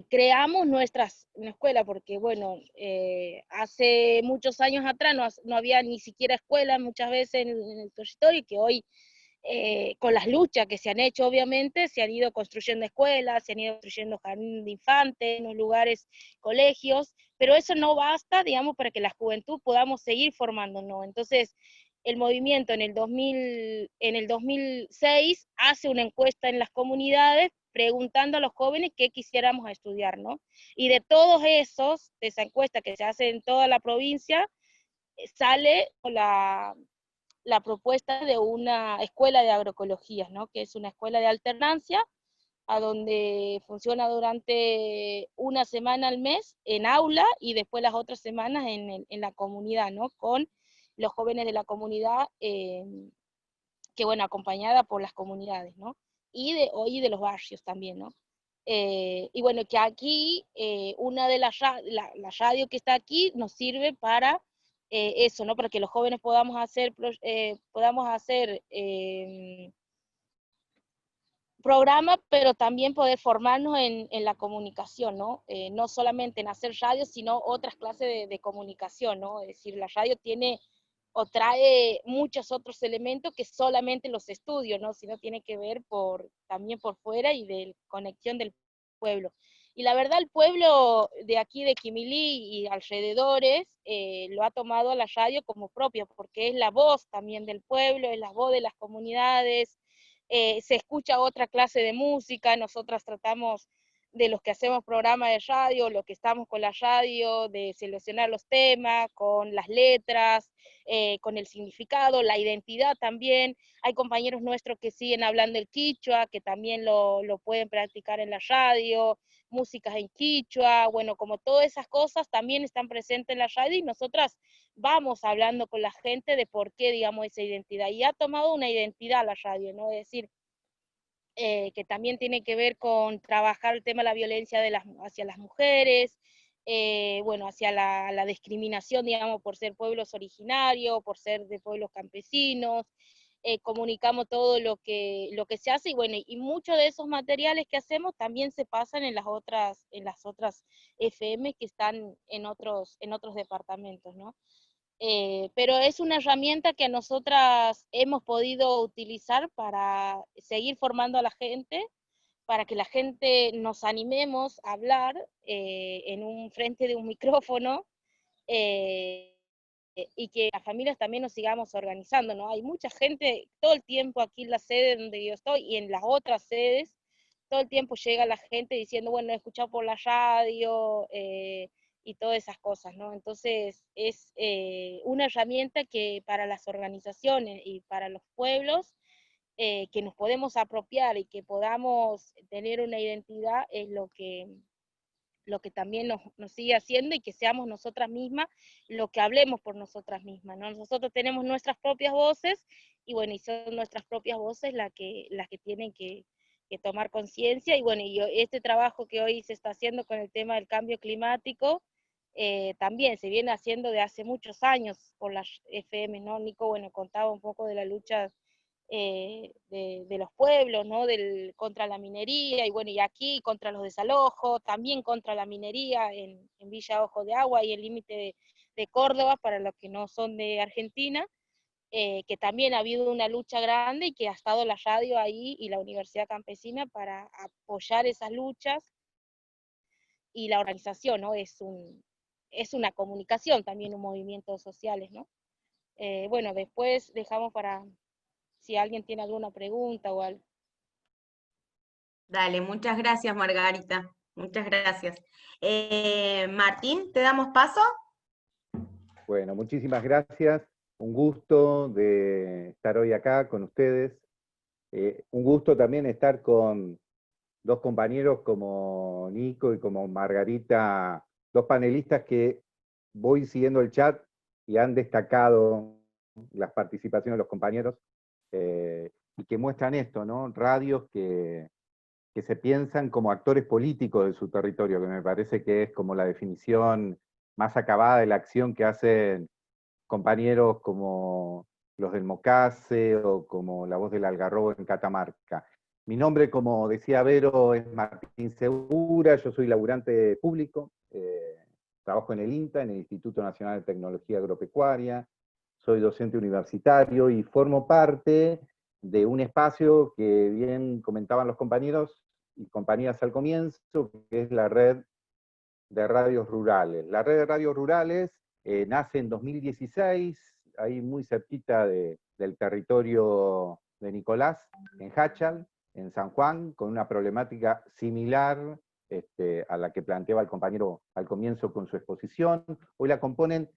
creamos nuestra escuela, porque bueno, hace muchos años atrás no había ni siquiera escuelas muchas veces en el territorio, que hoy con las luchas que se han hecho, obviamente, se han ido construyendo escuelas, se han ido construyendo jardines de infantes, en los lugares, colegios, pero eso no basta, digamos, para que la juventud podamos seguir formándonos. Entonces, el movimiento en el 2006 hace una encuesta en las comunidades preguntando a los jóvenes qué quisiéramos estudiar, ¿no? Y de todos esos, de esa encuesta que se hace en toda la provincia, sale la propuesta de una escuela de agroecología, ¿no? Que es una escuela de alternancia, a donde funciona durante una semana al mes en aula y después las otras semanas en la comunidad, ¿no? Con los jóvenes de la comunidad, que bueno, acompañada por las comunidades, ¿no? Y de los barrios también, ¿no? Y bueno, que aquí una de la radio que está aquí nos sirve para eso, ¿no? Para que los jóvenes podamos hacer programa, pero también poder formarnos en la comunicación, ¿no? No solamente en hacer radio, sino otras clases de comunicación, ¿no? Es decir, la radio tiene o trae muchos otros elementos que solamente los estudios, ¿no? Sino tiene que ver también por fuera y de conexión del pueblo. Y la verdad, el pueblo de aquí de Quimilí y alrededores lo ha tomado a la radio como propio, porque es la voz también del pueblo, es la voz de las comunidades, se escucha otra clase de música, nosotras tratamos de los que hacemos programa de radio, los que estamos con la radio, de seleccionar los temas, con las letras, con el significado, la identidad también. Hay compañeros nuestros que siguen hablando el quichua, que también lo pueden practicar en la radio, músicas en quichua, bueno, como todas esas cosas también están presentes en la radio y nosotras vamos hablando con la gente de por qué, digamos, esa identidad. Y ha tomado una identidad la radio, ¿no? Es decir, que también tiene que ver con trabajar el tema de la violencia hacia las mujeres, bueno, hacia la discriminación, digamos, por ser pueblos originarios, por ser de pueblos campesinos. Comunicamos todo lo que se hace, y bueno, y muchos de esos materiales que hacemos también se pasan en las otras FM que están en otros departamentos, ¿no? Pero es una herramienta que nosotras hemos podido utilizar para seguir formando a la gente, para que la gente nos animemos a hablar en un frente de un micrófono, y que las familias también nos sigamos organizando, ¿no? Hay mucha gente todo el tiempo aquí en la sede donde yo estoy y en las otras sedes, todo el tiempo llega la gente diciendo, bueno, he escuchado por la radio, y todas esas cosas, ¿no? Entonces es una herramienta que para las organizaciones y para los pueblos, que nos podemos apropiar y que podamos tener una identidad, es lo que también nos sigue haciendo, y que seamos nosotras mismas lo que hablemos por nosotras mismas, ¿no? Nosotros tenemos nuestras propias voces, y bueno, y son nuestras propias voces las que tienen que tomar conciencia, y bueno, y este trabajo que hoy se está haciendo con el tema del cambio climático, también se viene haciendo de hace muchos años por las FM, ¿no? Nico, bueno, contaba un poco de la lucha de los pueblos, ¿no? Contra la minería, y bueno, y aquí contra los desalojos, también contra la minería en Villa Ojo de Agua y el límite de Córdoba, para los que no son de Argentina, que también ha habido una lucha grande, y que ha estado la radio ahí y la Universidad Campesina para apoyar esas luchas, y la organización, ¿no? Es una comunicación también, un movimiento sociales, ¿no? Bueno, después dejamos para si alguien tiene alguna pregunta o algo. Dale, muchas gracias, Margarita. Muchas gracias. Martín, ¿te damos paso? Bueno, muchísimas gracias. Un gusto de estar hoy acá con ustedes. Un gusto también estar con dos compañeros como Nico y como Margarita, dos panelistas que voy siguiendo el chat y han destacado las participaciones de los compañeros, y que muestran esto, ¿no? Radios que se piensan como actores políticos de su territorio, que me parece que es como la definición más acabada de la acción que hacen compañeros como los del Mocase o como La Voz del Algarrobo en Catamarca. Mi nombre, como decía Vero, es Martín Segura, yo soy laburante público, trabajo en el INTA, en el Instituto Nacional de Tecnología Agropecuaria, soy docente universitario y formo parte de un espacio que bien comentaban los compañeros y compañeras al comienzo, que es la red de radios rurales. La red de radios rurales nace en 2016, ahí muy cerquita del territorio de Nicolás, en Hachal, en San Juan, con una problemática similar a la que planteaba el compañero al comienzo con su exposición. Hoy la componen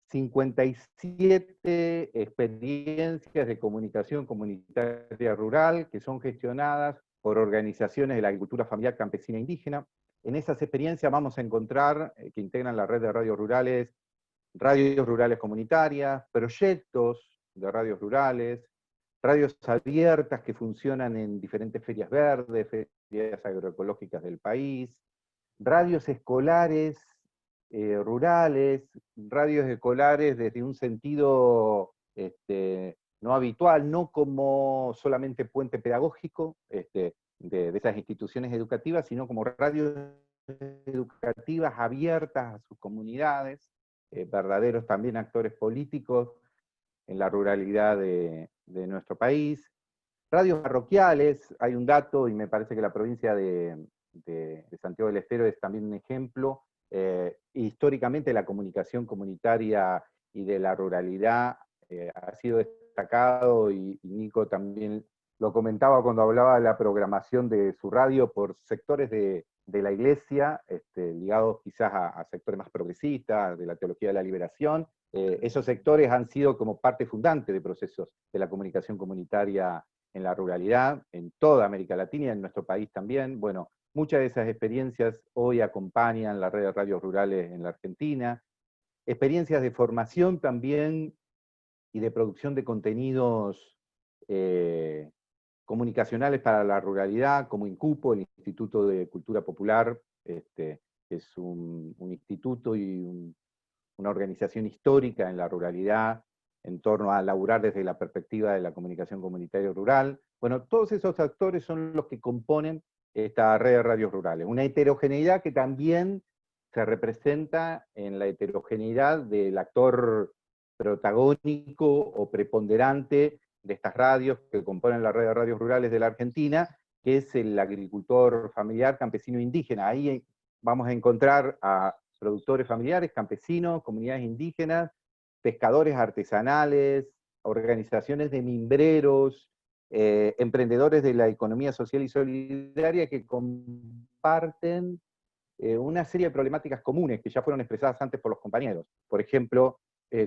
57 experiencias de comunicación comunitaria rural que son gestionadas por organizaciones de la agricultura familiar campesina indígena. En esas experiencias vamos a encontrar que integran la red de radios rurales comunitarias, proyectos de radios rurales, radios abiertas que funcionan en diferentes ferias verdes, ferias agroecológicas del país, radios escolares rurales, radios escolares desde un sentido no habitual, no como solamente puente pedagógico de esas instituciones educativas, sino como radios educativas abiertas a sus comunidades, verdaderos también actores políticos en la ruralidad de nuestro país. Radios parroquiales, hay un dato, y me parece que la provincia de Santiago del Estero es también un ejemplo. Históricamente la comunicación comunitaria y de la ruralidad ha sido destacado, y Nico también lo comentaba cuando hablaba de la programación de su radio, por sectores de la iglesia, ligados quizás a sectores más progresistas, de la teología de la liberación. Esos sectores han sido como parte fundante de procesos de la comunicación comunitaria en la ruralidad, en toda América Latina y en nuestro país también. Bueno, muchas de esas experiencias hoy acompañan la red de radios rurales en la Argentina. Experiencias de formación también y de producción de contenidos comunicacionales para la ruralidad, como INCUPO, el Instituto de Cultura Popular, que es un instituto y una organización histórica en la ruralidad, en torno a laburar desde la perspectiva de la comunicación comunitaria rural. Bueno, todos esos actores son los que componen esta red de radios rurales. Una heterogeneidad que también se representa en la heterogeneidad del actor protagónico o preponderante de estas radios que componen la red de radios rurales de la Argentina, que es el agricultor familiar, campesino, indígena. Ahí vamos a encontrar a productores familiares, campesinos, comunidades indígenas, pescadores artesanales, organizaciones de mimbreros, emprendedores de la economía social y solidaria que comparten una serie de problemáticas comunes que ya fueron expresadas antes por los compañeros. Por ejemplo,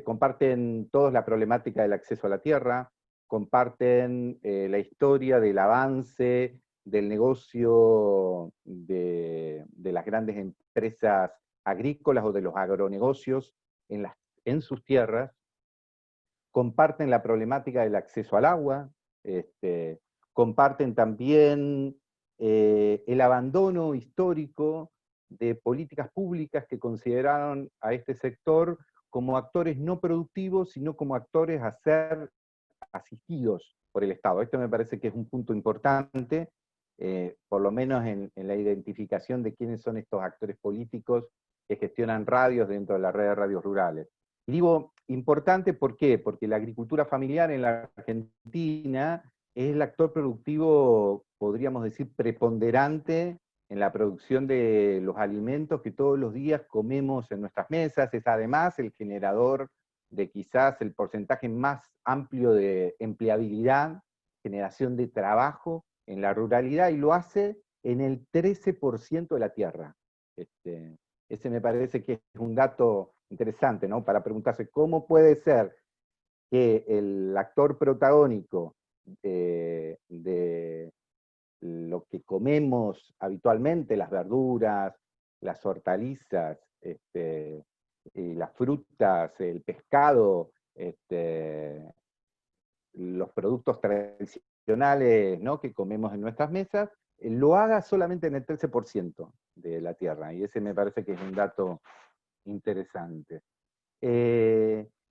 comparten todos la problemática del acceso a la tierra, comparten la historia del avance del negocio de las grandes empresas agrícolas o de los agronegocios en sus tierras, comparten la problemática del acceso al agua, comparten también el abandono histórico de políticas públicas que consideraron a este sector como actores no productivos, sino como actores a ser asistidos por el Estado. Esto me parece que es un punto importante, por lo menos en la identificación de quiénes son estos actores políticos que gestionan radios dentro de la red de radios rurales. Y digo importante, ¿por qué? Porque la agricultura familiar en la Argentina es el actor productivo, podríamos decir, preponderante en la producción de los alimentos que todos los días comemos en nuestras mesas. Es además el generador de quizás el porcentaje más amplio de empleabilidad, generación de trabajo en la ruralidad, y lo hace en el 13% de la tierra. Ese me parece que es un dato interesante, ¿no? Para preguntarse cómo puede ser que el actor protagónico de lo que comemos habitualmente, las verduras, las hortalizas, y las frutas, el pescado, los productos tradicionales, ¿no?, que comemos en nuestras mesas, lo haga solamente en el 13% de la tierra, y ese me parece que es un dato interesante.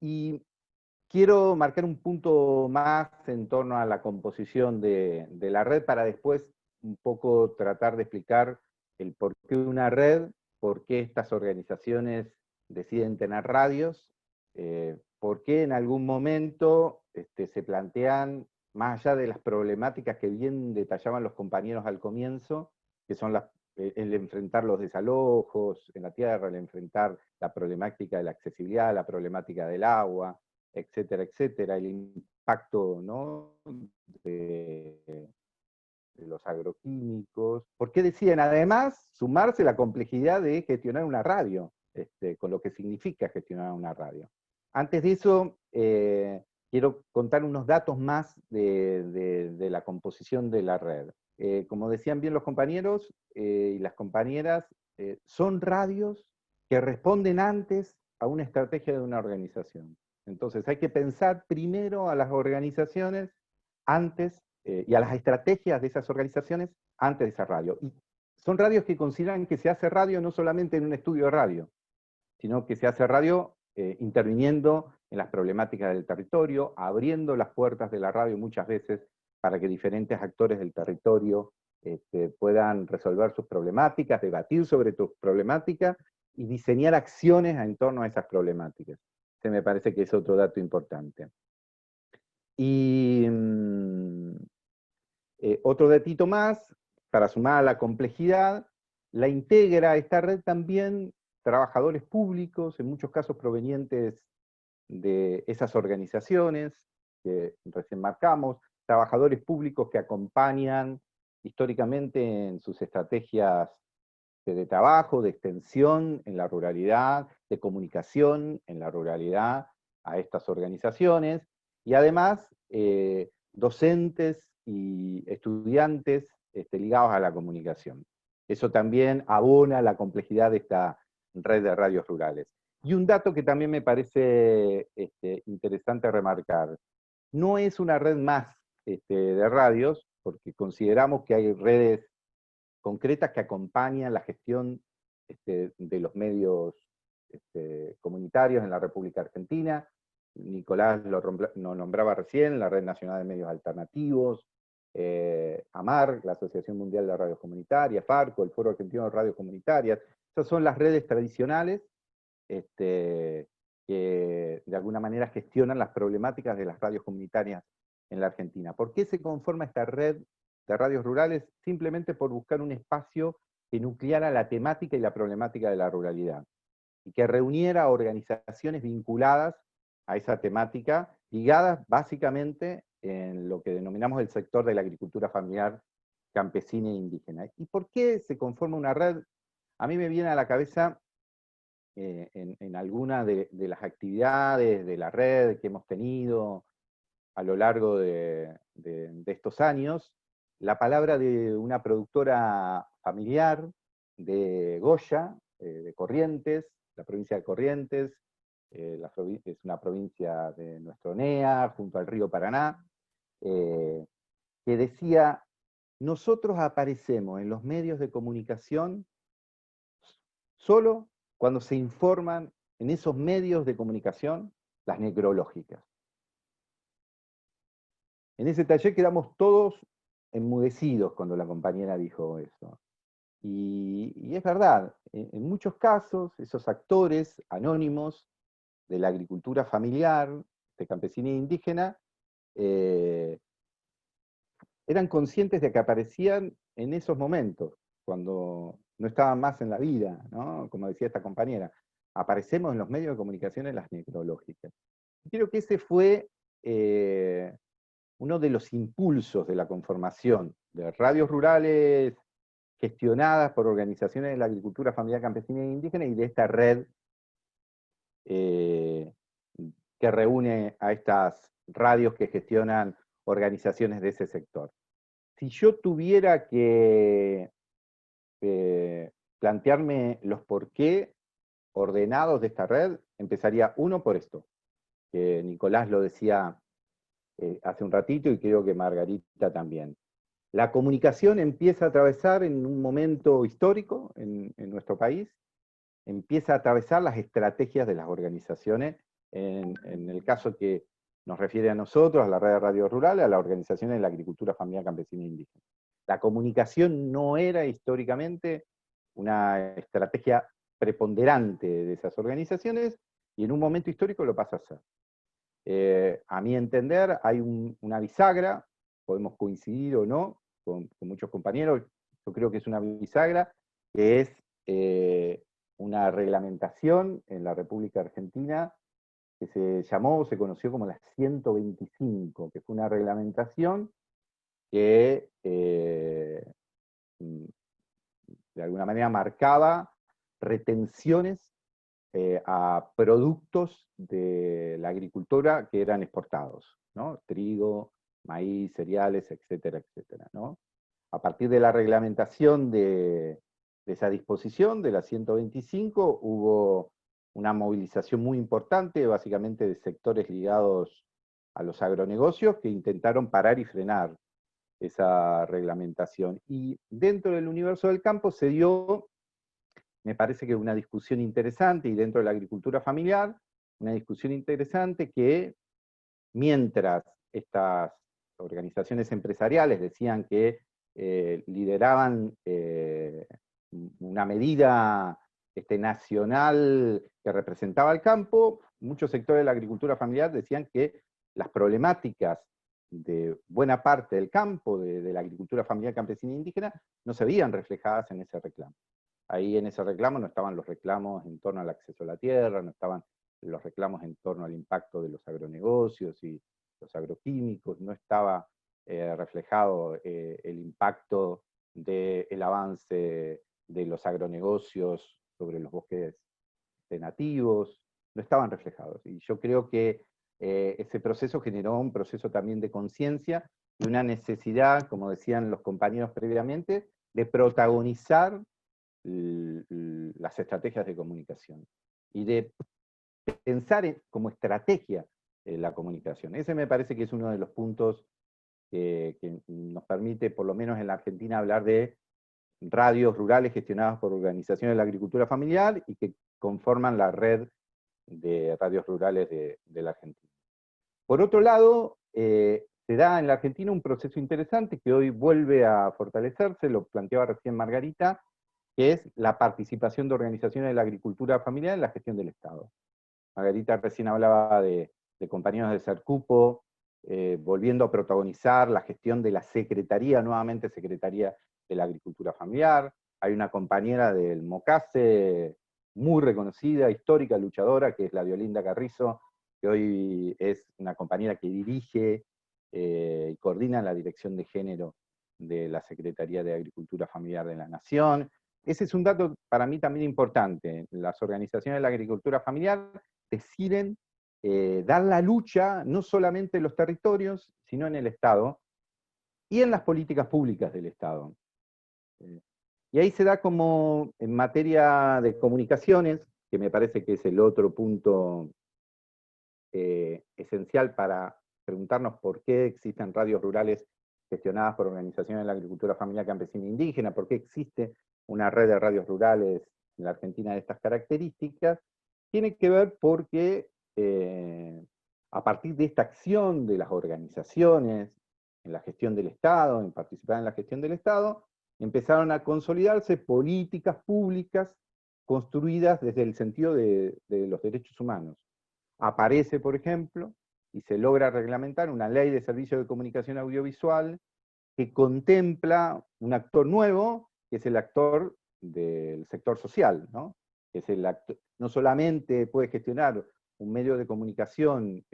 Y quiero marcar un punto más en torno a la composición de la red, para después un poco tratar de explicar el por qué una red, por qué estas organizaciones deciden tener radios, por qué en algún momento se plantean, más allá de las problemáticas que bien detallaban los compañeros al comienzo, que son el enfrentar los desalojos en la tierra, el enfrentar la problemática de la accesibilidad, la problemática del agua, etcétera, etcétera, el impacto, ¿no?, de los agroquímicos. ¿Por qué deciden además sumarse la complejidad de gestionar una radio, con lo que significa gestionar una radio? Antes de eso, quiero contar unos datos más de la composición de la red. Como decían bien los compañeros y las compañeras, son radios que responden antes a una estrategia de una organización. Entonces hay que pensar primero a las organizaciones antes, y a las estrategias de esas organizaciones antes de esa radio. Y son radios que consideran que se hace radio no solamente en un estudio de radio, sino que se hace radio interviniendo en las problemáticas del territorio, abriendo las puertas de la radio muchas veces para que diferentes actores del territorio puedan resolver sus problemáticas, debatir sobre sus problemáticas y diseñar acciones en torno a esas problemáticas. Ese me parece que es otro dato importante. Y otro datito más, para sumar a la complejidad, la integra esta red también trabajadores públicos, en muchos casos provenientes de esas organizaciones que recién marcamos, trabajadores públicos que acompañan históricamente en sus estrategias de trabajo, de extensión en la ruralidad, de comunicación en la ruralidad a estas organizaciones, y además docentes y estudiantes ligados a la comunicación. Eso también abona la complejidad de esta red de radios rurales. Y un dato que también me parece interesante remarcar, no es una red más de radios, porque consideramos que hay redes concretas que acompañan la gestión de los medios comunitarios en la República Argentina. Nicolás lo nombraba recién, la Red Nacional de Medios Alternativos, AMAR, la Asociación Mundial de Radios Comunitarias, FARCO, el Foro Argentino de Radios Comunitarias. Esas son las redes tradicionales que de alguna manera gestionan las problemáticas de las radios comunitarias en la Argentina. ¿Por qué se conforma esta red de radios rurales? Simplemente por buscar un espacio que nucleara la temática y la problemática de la ruralidad, y que reuniera a organizaciones vinculadas a esa temática, ligadas básicamente en lo que denominamos el sector de la agricultura familiar, campesina e indígena. ¿Y por qué se conforma una red? A mí me viene a la cabeza, en alguna de las actividades de la red que hemos tenido a lo largo de estos años, la palabra de una productora familiar de Goya, de Corrientes, la provincia de Corrientes, es una provincia de nuestro NEA, junto al río Paraná, que decía: nosotros aparecemos en los medios de comunicación solo cuando se informan en esos medios de comunicación las necrológicas. En ese taller quedamos todos enmudecidos cuando la compañera dijo eso. Y es verdad, en muchos casos, esos actores anónimos de la agricultura familiar, de campesina e indígena, eran conscientes de que aparecían en esos momentos, cuando no estaban más en la vida, ¿no? Como decía esta compañera, aparecemos en los medios de comunicación en las necrológicas. Y creo que ese fue uno de los impulsos de la conformación de radios rurales gestionadas por organizaciones de la agricultura familiar, campesina e indígena, y de esta red que reúne a estas radios que gestionan organizaciones de ese sector. Si yo tuviera que plantearme los por qué ordenados de esta red, empezaría uno por esto, que Nicolás lo decía hace un ratito y creo que Margarita también. La comunicación empieza a atravesar en un momento histórico en nuestro país, empieza a atravesar las estrategias de las organizaciones, en el caso que nos refiere a nosotros, a la red de radios rurales, a las organizaciones de la agricultura familiar, campesina e indígena. La comunicación no era históricamente una estrategia preponderante de esas organizaciones, y en un momento histórico lo pasa a ser. A mi entender, hay una bisagra, podemos coincidir o no con muchos compañeros, yo creo que es una bisagra, que es una reglamentación en la República Argentina que se conoció como la 125, que fue una reglamentación que de alguna manera marcaba retenciones a productos de la agricultura que eran exportados, ¿no? Trigo, maíz, cereales, etcétera, etcétera, ¿no? A partir de la reglamentación de esa disposición, de la 125, hubo una movilización muy importante, básicamente de sectores ligados a los agronegocios, que intentaron parar y frenar esa reglamentación. Y dentro del universo del campo se dio, me parece que una discusión interesante, y dentro de la agricultura familiar, una discusión interesante que, mientras estas organizaciones empresariales decían que lideraban una medida nacional que representaba al campo, muchos sectores de la agricultura familiar decían que las problemáticas de buena parte del campo, de la agricultura familiar, campesina e indígena, no se veían reflejadas en ese reclamo. Ahí en ese reclamo no estaban los reclamos en torno al acceso a la tierra, no estaban los reclamos en torno al impacto de los agronegocios y los agroquímicos, no estaba reflejado el impacto del avance de los agronegocios sobre los bosques nativos, no estaban reflejados. Y yo creo que ese proceso generó un proceso también de conciencia y una necesidad, como decían los compañeros previamente, de protagonizar las estrategias de comunicación y de pensar como estrategia la comunicación. Ese me parece que es uno de los puntos que nos permite, por lo menos en la Argentina, hablar de radios rurales gestionadas por organizaciones de la agricultura familiar y que conforman la red de radios rurales de la Argentina. Por otro lado, se da en la Argentina un proceso interesante que hoy vuelve a fortalecerse, lo planteaba recién Margarita, que es la participación de organizaciones de la agricultura familiar en la gestión del Estado. Margarita recién hablaba de compañeros de Sercupo, volviendo a protagonizar la gestión de la Secretaría, nuevamente Secretaría de la Agricultura Familiar. Hay una compañera del MOCASE, muy reconocida, histórica, luchadora, que es la Diolinda Carrizo, que hoy es una compañera que dirige y coordina la Dirección de Género de la Secretaría de Agricultura Familiar de la Nación. Ese es un dato para mí también importante. Las organizaciones de la agricultura familiar deciden dar la lucha no solamente en los territorios, sino en el Estado y en las políticas públicas del Estado. Y ahí se da como en materia de comunicaciones, que me parece que es el otro punto esencial para preguntarnos por qué existen radios rurales gestionadas por organizaciones de la agricultura familiar campesina e indígena, por qué existe una red de radios rurales en la Argentina de estas características, tiene que ver porque a partir de esta acción de las organizaciones en la gestión del Estado, en participar en la gestión del Estado, empezaron a consolidarse políticas públicas construidas desde el sentido de los derechos humanos. Aparece, por ejemplo, y se logra reglamentar una ley de servicio de comunicación audiovisual que contempla un actor nuevo, que es el actor del sector social, ¿no? Que es el actor, no solamente puede gestionar un medio de comunicación,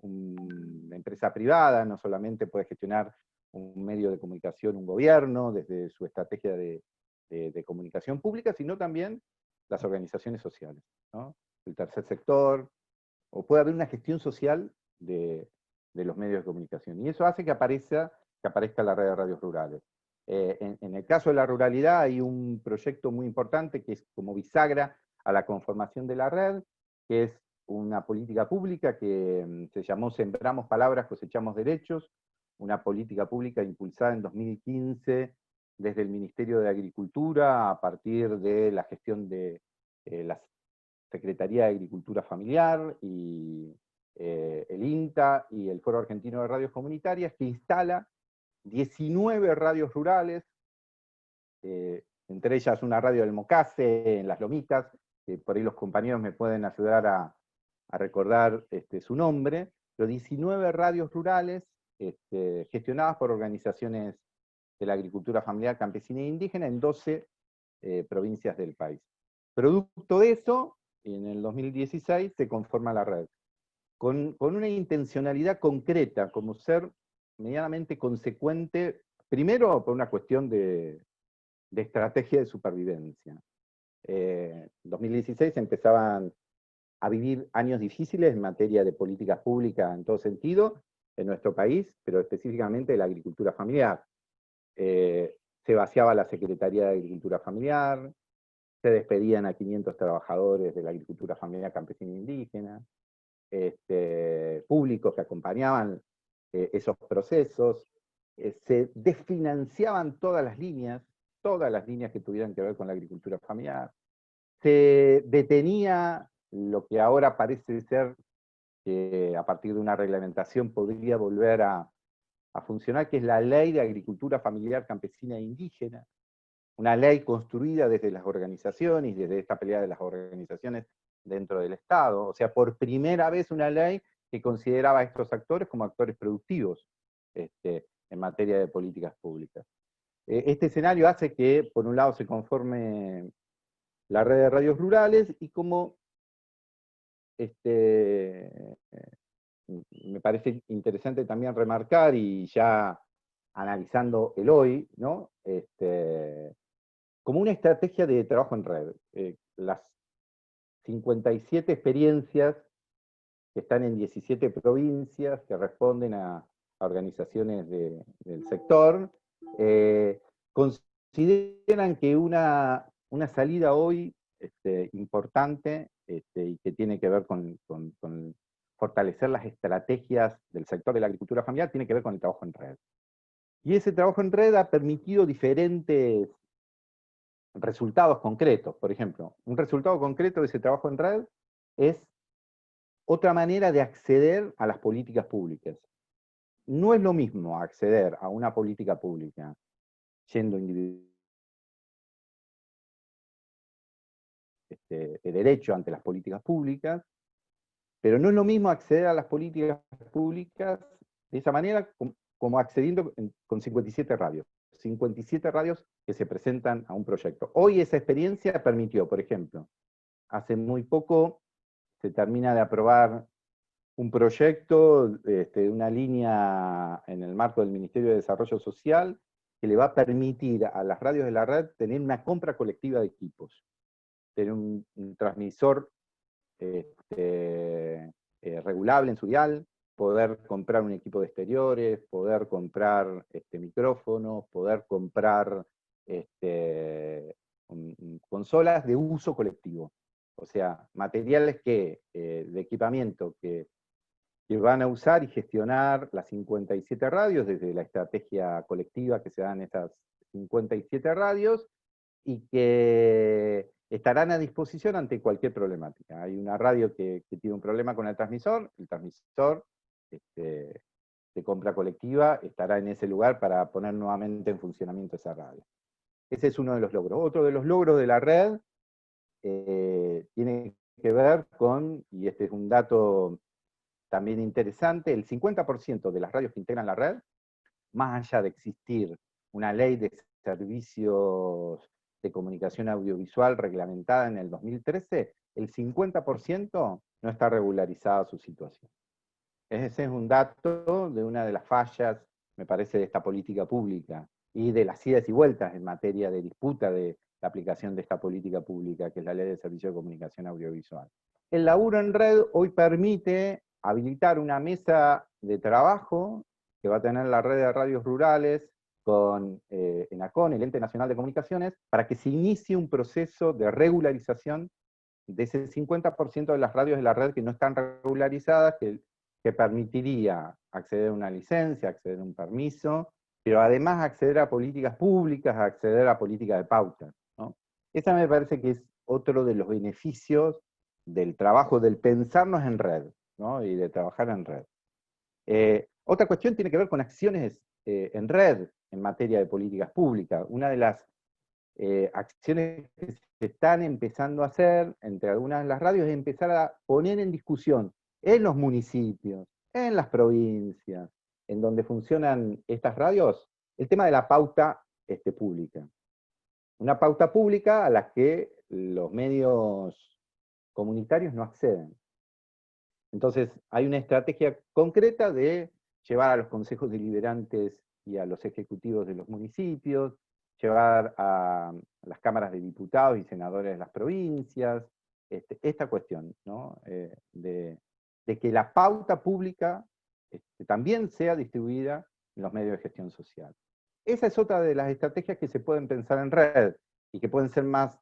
una empresa privada, no solamente puede gestionar un medio de comunicación, un gobierno, desde su estrategia de comunicación pública, sino también las organizaciones sociales, ¿no? El tercer sector, o puede haber una gestión social de los medios de comunicación. Y eso hace que aparezca la red de radios rurales. En el caso de la ruralidad hay un proyecto muy importante que es como bisagra a la conformación de la red, que es una política pública que se llamó Sembramos Palabras, Cosechamos Derechos, una política pública impulsada en 2015 desde el Ministerio de Agricultura a partir de la gestión de la Secretaría de Agricultura Familiar y el INTA y el Foro Argentino de Radios Comunitarias, que instala 19 radios rurales, entre ellas una radio del MOCASE en Las Lomitas, que por ahí los compañeros me pueden ayudar a recordar su nombre, pero 19 radios rurales gestionadas por organizaciones de la agricultura familiar campesina e indígena en 12 provincias del país. Producto de eso, en el 2016 se conforma la red, con una intencionalidad concreta, como ser medianamente consecuente, primero por una cuestión de estrategia de supervivencia. En 2016 empezaban a vivir años difíciles en materia de políticas públicas en todo sentido, en nuestro país, pero específicamente de la agricultura familiar. Se vaciaba la Secretaría de Agricultura Familiar, se despedían a 500 trabajadores de la agricultura familiar campesina e indígena, públicos que acompañaban esos procesos, se desfinanciaban todas las líneas que tuvieran que ver con la agricultura familiar, se detenía lo que ahora parece ser que a partir de una reglamentación podría volver a funcionar, que es la Ley de Agricultura Familiar Campesina e Indígena, una ley construida desde las organizaciones, desde esta pelea de las organizaciones dentro del Estado, o sea, por primera vez una ley que consideraba a estos actores como actores productivos en materia de políticas públicas. Este escenario hace que, por un lado, se conforme la red de radios rurales, y como me parece interesante también remarcar, y ya analizando el hoy, ¿no? Como una estrategia de trabajo en red. Las 57 experiencias que están en 17 provincias, que responden a organizaciones del sector, consideran que una salida hoy importante y que tiene que ver con fortalecer las estrategias del sector de la agricultura familiar tiene que ver con el trabajo en red. Y ese trabajo en red ha permitido diferentes resultados concretos. Por ejemplo, un resultado concreto de ese trabajo en red es otra manera de acceder a las políticas públicas. No es lo mismo acceder a una política pública yendo individualmente de derecho ante las políticas públicas, pero no es lo mismo acceder a las políticas públicas de esa manera como accediendo con 57 radios. 57 radios que se presentan a un proyecto. Hoy esa experiencia permitió, por ejemplo, hace muy poco se termina de aprobar un proyecto, una línea en el marco del Ministerio de Desarrollo Social, que le va a permitir a las radios de la red tener una compra colectiva de equipos, tener un transmisor regulable en su dial, poder comprar un equipo de exteriores, poder comprar micrófonos, poder comprar consolas de uso colectivo. O sea, materiales de equipamiento que van a usar y gestionar las 57 radios, desde la estrategia colectiva que se dan esas 57 radios, y que estarán a disposición ante cualquier problemática. Hay una radio que tiene un problema con el transmisor de compra colectiva estará en ese lugar para poner nuevamente en funcionamiento esa radio. Ese es uno de los logros. Otro de los logros de la red tiene que ver con, y este es un dato también interesante, el 50% de las radios que integran la red, más allá de existir una ley de servicios de comunicación audiovisual reglamentada en el 2013, el 50% no está regularizada su situación. Ese es un dato de una de las fallas, me parece, de esta política pública, y de las idas y vueltas en materia de disputa de la aplicación de esta política pública, que es la Ley de Servicios de Comunicación Audiovisual. El laburo en red hoy permite habilitar una mesa de trabajo que va a tener la red de radios rurales con ENACON, el Ente Nacional de Comunicaciones, para que se inicie un proceso de regularización de ese 50% de las radios de la red que no están regularizadas, que permitiría acceder a una licencia, acceder a un permiso, pero además acceder a políticas públicas, acceder a políticas de pauta, ¿no? Esa me parece que es otro de los beneficios del trabajo, del pensarnos en red, ¿no? Y de trabajar en red. Otra cuestión tiene que ver con acciones en red en materia de políticas públicas. Una de las acciones que se están empezando a hacer entre algunas de las radios es empezar a poner en discusión en los municipios, en las provincias, en donde funcionan estas radios, el tema de la pauta pública. Una pauta pública a la que los medios comunitarios no acceden. Entonces, hay una estrategia concreta de llevar a los consejos deliberantes y a los ejecutivos de los municipios, llevar a las cámaras de diputados y senadores de las provincias, esta cuestión, ¿no? de que la pauta pública también sea distribuida en los medios de gestión social. Esa es otra de las estrategias que se pueden pensar en red y que pueden ser más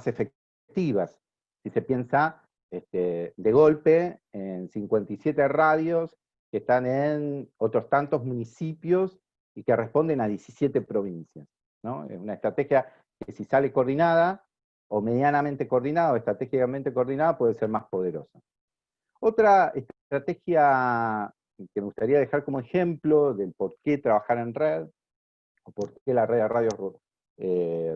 efectivas. Si se piensa de golpe en 57 radios que están en otros tantos municipios y que responden a 17 provincias, ¿no? Es una estrategia que, si sale coordinada, o medianamente coordinada, o estratégicamente coordinada, puede ser más poderosa. Otra estrategia que me gustaría dejar como ejemplo del por qué trabajar en red, o por qué la red de radios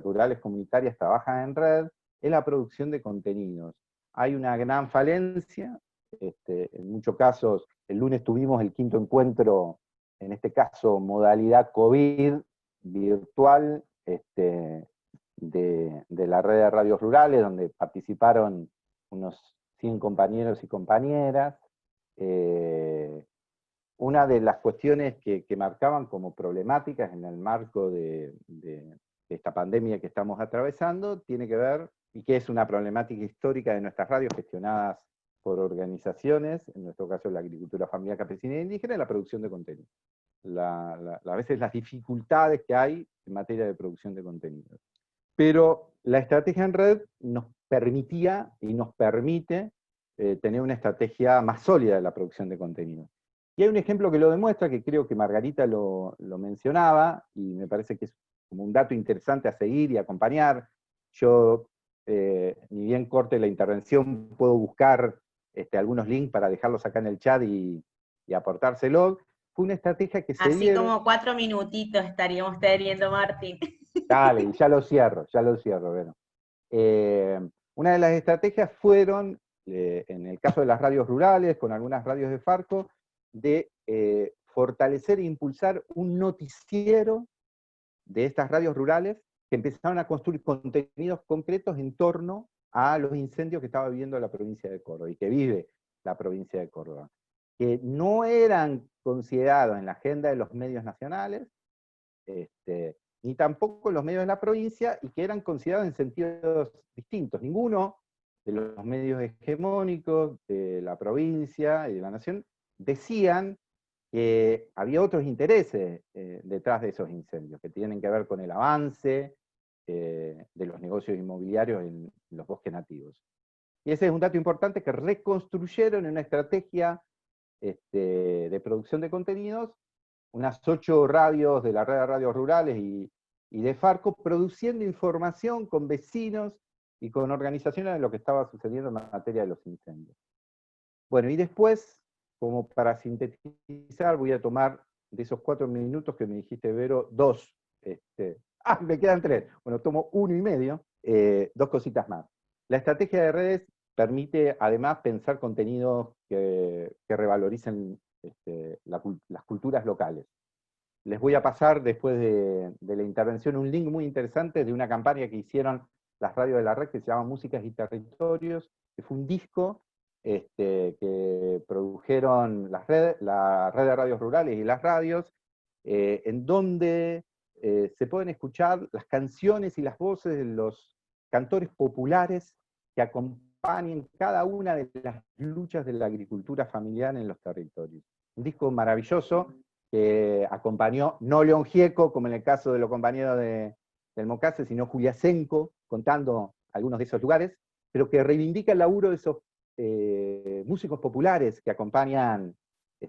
rurales comunitarias trabaja en red, es la producción de contenidos. Hay una gran falencia, en muchos casos. El lunes tuvimos el 5º encuentro, en este caso modalidad COVID, virtual, de la red de radios rurales, donde participaron unos 100 compañeros y compañeras. Una de las cuestiones que marcaban como problemáticas en el marco de esta pandemia que estamos atravesando tiene que ver, y que es una problemática histórica de nuestras radios gestionadas por organizaciones, en nuestro caso la agricultura familiar, campesina e indígena, la producción de contenido. A veces las dificultades que hay en materia de producción de contenido. Pero la estrategia en red nos permitía y nos permite tener una estrategia más sólida de la producción de contenido. Y hay un ejemplo que lo demuestra, que creo que Margarita lo mencionaba, y me parece que es como un dato interesante a seguir y acompañar. Yo, ni bien corte la intervención, puedo buscar algunos links para dejarlos acá en el chat y aportárselos. Fue una estrategia que se Así dieron... como 4 minutitos estaríamos teniendo, Martín. Dale, y ya lo cierro, bueno. Una de las estrategias fueron, en el caso de las radios rurales, con algunas radios de Farco, de fortalecer e impulsar un noticiero de estas radios rurales que empezaron a construir contenidos concretos en torno a los incendios que estaba viviendo la provincia de Córdoba, y que vive la provincia de Córdoba, que no eran considerados en la agenda de los medios nacionales, ni tampoco en los medios de la provincia, y que eran considerados en sentidos distintos. Ninguno de los medios hegemónicos de la provincia y de la nación decían que había otros intereses detrás de esos incendios, que tienen que ver con el avance de los negocios inmobiliarios en los bosques nativos. Y ese es un dato importante, que reconstruyeron en una estrategia de producción de contenidos, unas 8 radios de la red de radios rurales y de Farco, produciendo información con vecinos y con organizaciones de lo que estaba sucediendo en materia de los incendios. Bueno, y después, como para sintetizar, voy a tomar de esos 4 minutos que me dijiste, Vero, 2. Me quedan 3. Bueno, tomo 1 y medio. 2 cositas más. La estrategia de redes permite, además, pensar contenidos que revaloricen las culturas locales. Les voy a pasar, después de la intervención, un link muy interesante de una campaña que hicieron las radios de la red, que se llama Músicas y Territorios, que fue un disco que produjeron la red de radios rurales y las radios, en donde se pueden escuchar las canciones y las voces de los cantores populares que acompañan cada una de las luchas de la agricultura familiar en los territorios. Un disco maravilloso que acompañó no León Gieco, como en el caso de los compañeros del Mocase, sino Julia Senco, contando algunos de esos lugares, pero que reivindica el laburo de esos músicos populares que acompañan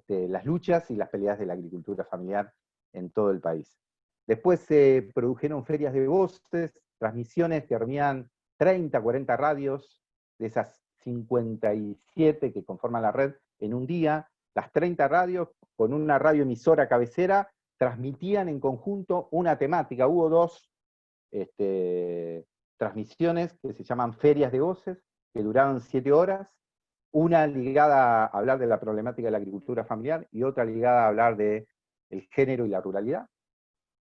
las luchas y las peleas de la agricultura familiar en todo el país. Después se produjeron ferias de voces, transmisiones que reunían 30, 40 radios, de esas 57 que conforman la red, en un día. Las 30 radios, con una radioemisora cabecera, transmitían en conjunto una temática. Hubo 2 transmisiones que se llaman ferias de voces, que duraron 7 horas, una ligada a hablar de la problemática de la agricultura familiar, y otra ligada a hablar del género y la ruralidad,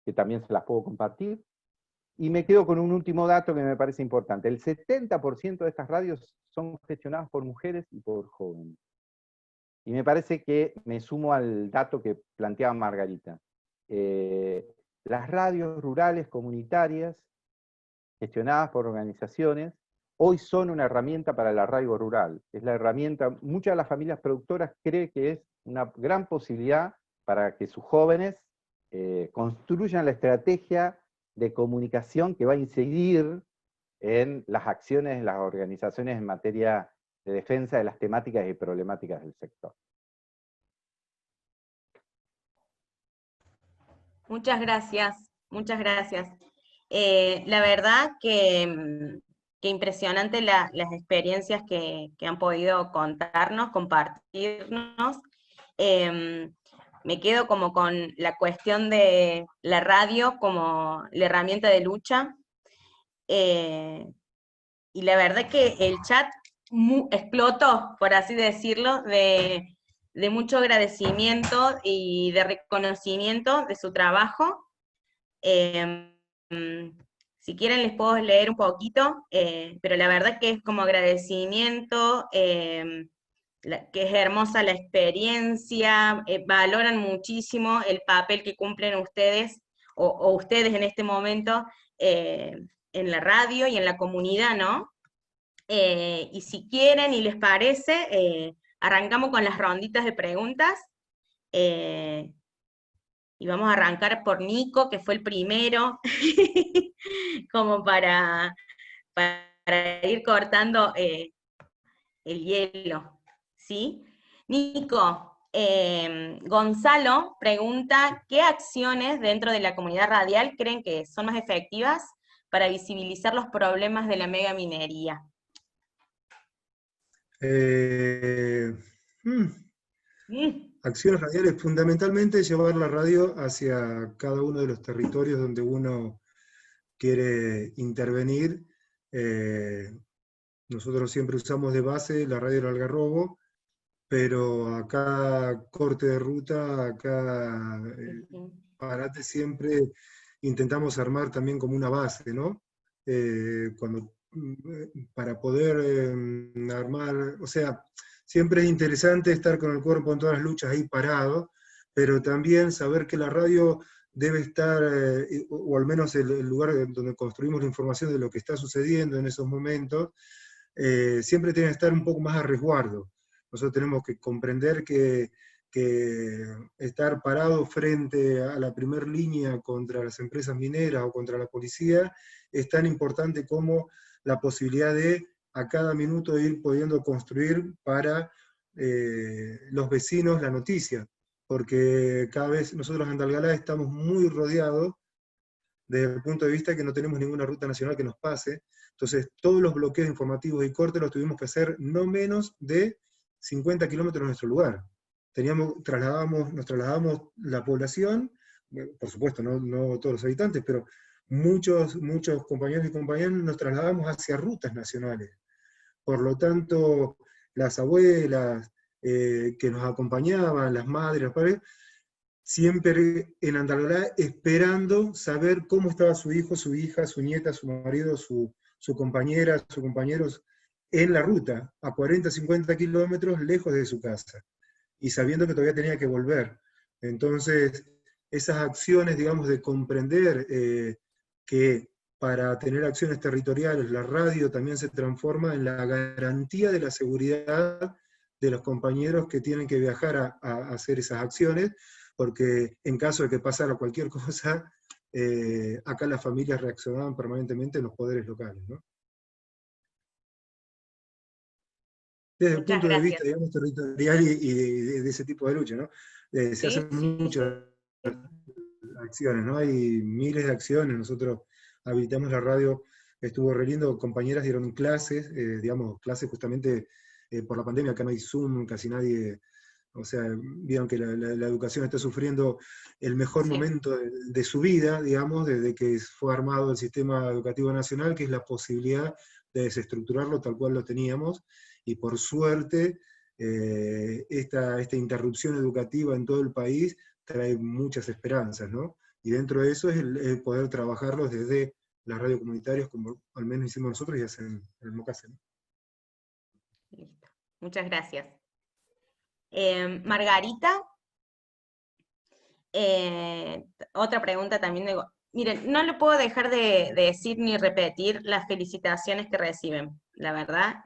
que también se las puedo compartir. Y me quedo con un último dato que me parece importante. El 70% de estas radios son gestionadas por mujeres y por jóvenes. Y me parece que me sumo al dato que planteaba Margarita. Las radios rurales comunitarias, gestionadas por organizaciones, hoy son una herramienta para el arraigo rural. Es la herramienta, muchas de las familias productoras creen que es una gran posibilidad para que sus jóvenes construyan la estrategia de comunicación que va a incidir en las acciones de las organizaciones en materia de defensa de las temáticas y problemáticas del sector. Muchas gracias, muchas gracias. La verdad que impresionante las experiencias que han podido contarnos, compartirnos. Me quedo como con la cuestión de la radio como la herramienta de lucha. Y la verdad que el chat explotó, por así decirlo, de mucho agradecimiento y de reconocimiento de su trabajo. Si quieren les puedo leer un poquito, pero la verdad que es como agradecimiento, que es hermosa la experiencia, valoran muchísimo el papel que cumplen ustedes, o ustedes en este momento, en la radio y en la comunidad, ¿no? Y si quieren y les parece, arrancamos con las ronditas de preguntas. Y vamos a arrancar por Nico, que fue el primero, como para ir cortando el hielo, ¿sí? Nico, Gonzalo pregunta, ¿qué acciones dentro de la comunidad radial creen que son más efectivas para visibilizar los problemas de la megaminería? Eh, mm, Mm, Acciones radiales, fundamentalmente llevar la radio hacia cada uno de los territorios donde uno quiere intervenir. Eh, Nosotros siempre usamos de base la radio del Algarrobo, pero a cada corte de ruta, a cada ujú. parate siempre intentamos armar también como una base, ¿no? Para poder armar, o sea, siempre es interesante estar con el cuerpo en todas las luchas ahí parado, pero también saber que la radio debe estar, o al menos el lugar donde construimos la información de lo que está sucediendo en esos momentos, siempre tiene que estar un poco más a resguardo. Nosotros tenemos que comprender que estar parado frente a la primera línea contra las empresas mineras o contra la policía es tan importante como la posibilidad de a cada minuto ir pudiendo construir para los vecinos la noticia, porque cada vez nosotros en Andalgalá estamos muy rodeados desde el punto de vista que no tenemos ninguna ruta nacional que nos pase. Entonces, todos los bloqueos informativos y cortes los tuvimos que hacer no menos de 50 kilómetros de nuestro lugar. Nos trasladábamos la población, por supuesto, no todos los habitantes, pero muchos compañeros y compañeras nos trasladábamos hacia rutas nacionales. Por lo tanto, las abuelas que nos acompañaban, las madres, los padres, siempre en Andalgalá esperando saber cómo estaba su hijo, su hija, su nieta, su marido, su compañera, sus compañeros en la ruta, a 40, 50 kilómetros lejos de su casa, y sabiendo que todavía tenía que volver. Entonces, esas acciones, digamos, de comprender que para tener acciones territoriales, la radio también se transforma en la garantía de la seguridad de los compañeros que tienen que viajar a hacer esas acciones, porque en caso de que pasara cualquier cosa, acá las familias reaccionaban permanentemente en los poderes locales, ¿no? Desde el Muchas punto de gracias. vista, digamos, territorial y de ese tipo de lucha, ¿no? Se Sí, hacen sí, muchas acciones, ¿no? Hay miles de acciones. Nosotros habilitamos la radio, estuvo re lindo, compañeras dieron clases, digamos, clases justamente por la pandemia, acá no hay Zoom, casi nadie, o sea, vieron que la educación está sufriendo el mejor sí. momento de su vida, digamos, desde que fue armado el sistema educativo nacional, que es la posibilidad de desestructurarlo tal cual lo teníamos, y por suerte esta interrupción educativa en todo el país trae muchas esperanzas, ¿no? Y dentro de eso es el poder trabajarlos desde las radios comunitarias, como al menos hicimos nosotros y hacen el MOCASE, ¿no? Listo. Muchas gracias. Margarita, otra pregunta también de... Miren, no le puedo dejar de decir ni repetir las felicitaciones que reciben. La verdad,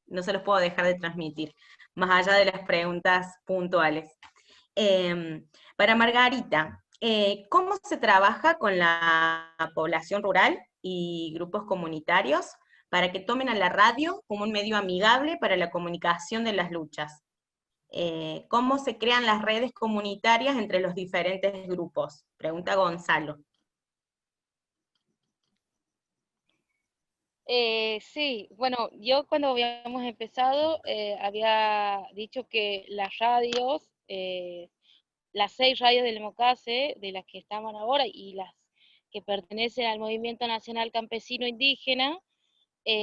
no se los puedo dejar de transmitir, más allá de las preguntas puntuales. Para Margarita, ¿cómo se trabaja con la población rural y grupos comunitarios para que tomen a la radio como un medio amigable para la comunicación de las luchas? ¿Cómo se crean las redes comunitarias entre los diferentes grupos? Pregunta Gonzalo. Sí, bueno, yo cuando habíamos empezado había dicho que las radios, las 6 radios del MOCASE, de las que estaban ahora y las que pertenecen al Movimiento Nacional Campesino Indígena,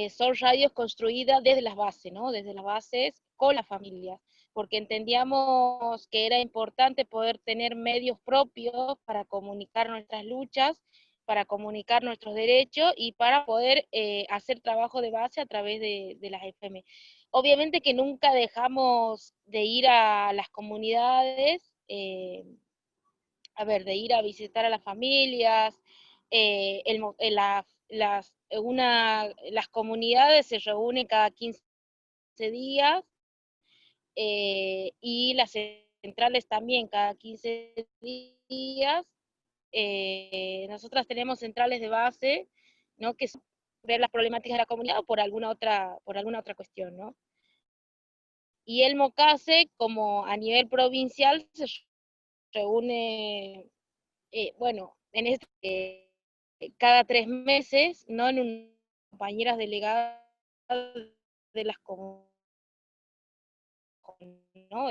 son radios construidas desde las bases, ¿no? Desde las bases con las familias, porque entendíamos que era importante poder tener medios propios para comunicar nuestras luchas, para comunicar nuestros derechos y para poder hacer trabajo de base a través de las FM. Obviamente que nunca dejamos de ir a las comunidades, de ir a visitar a las familias, las comunidades se reúnen cada 15 días y las centrales también cada 15 días. Nosotras tenemos centrales de base, ¿no? Que son ver las problemáticas de la comunidad o por alguna otra cuestión, ¿no? y el MOCASE, como a nivel provincial, se reúne, bueno, en cada 3 meses, ¿no? En compañeras delegadas de las comunidades, ¿no?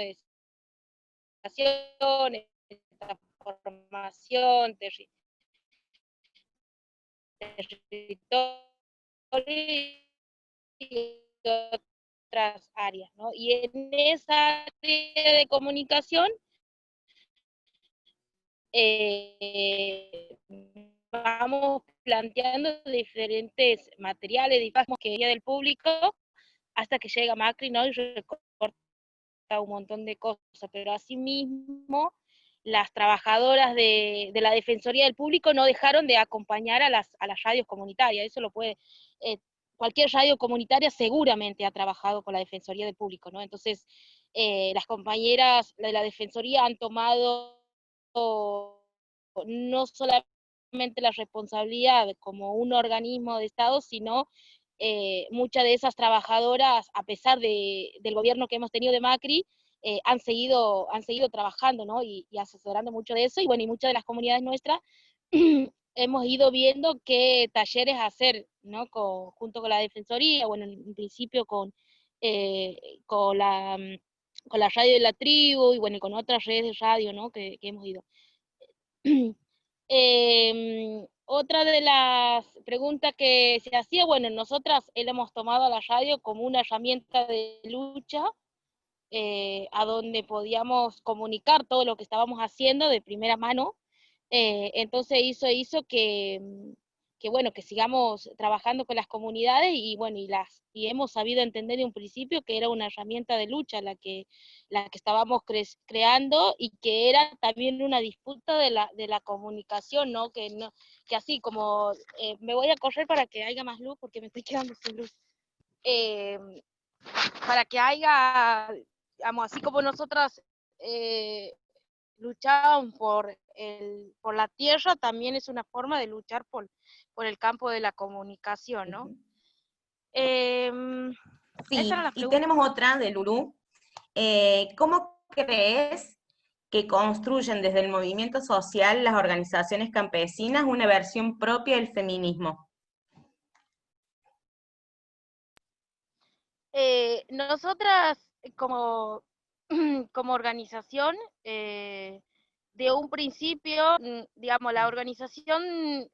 Esta formación, territorio y otras áreas, ¿no? Y en esa área de comunicación vamos planteando diferentes materiales, digamos, que día del público, hasta que llega Macri, ¿no? Y recorta un montón de cosas, pero asimismo las trabajadoras de la Defensoría del Público no dejaron de acompañar a las radios comunitarias, eso lo puede, cualquier radio comunitaria seguramente ha trabajado con la Defensoría del Público, ¿no? Entonces, las compañeras de la Defensoría han tomado no solamente la responsabilidad como un organismo de Estado, sino muchas de esas trabajadoras, a pesar del gobierno que hemos tenido de Macri, han seguido trabajando, ¿no? Y asesorando mucho de eso, y bueno, y muchas de las comunidades nuestras hemos ido viendo qué talleres hacer, ¿no? Junto con la Defensoría, bueno, en principio con la radio de la tribu, y bueno, y con otras redes de radio, ¿no? Que hemos ido. Otra de las preguntas que se hacía, bueno, nosotras hemos tomado a la radio como una herramienta de lucha, a donde podíamos comunicar todo lo que estábamos haciendo de primera mano. Entonces hizo que bueno, que sigamos trabajando con las comunidades, y bueno, y hemos sabido entender de un principio que era una herramienta de lucha la que estábamos creando, y que era también una disputa de la comunicación, ¿no? Que así como, me voy a correr para que haya más luz porque me estoy quedando sin luz. Para que haya, digamos, así como nosotras luchábamos por la tierra, también es una forma de luchar por el campo de la comunicación, ¿no? Sí, y tenemos otra de Lulú. ¿Cómo crees que construyen desde el movimiento social las organizaciones campesinas una versión propia del feminismo? Nosotras, como organización, de un principio, digamos, la organización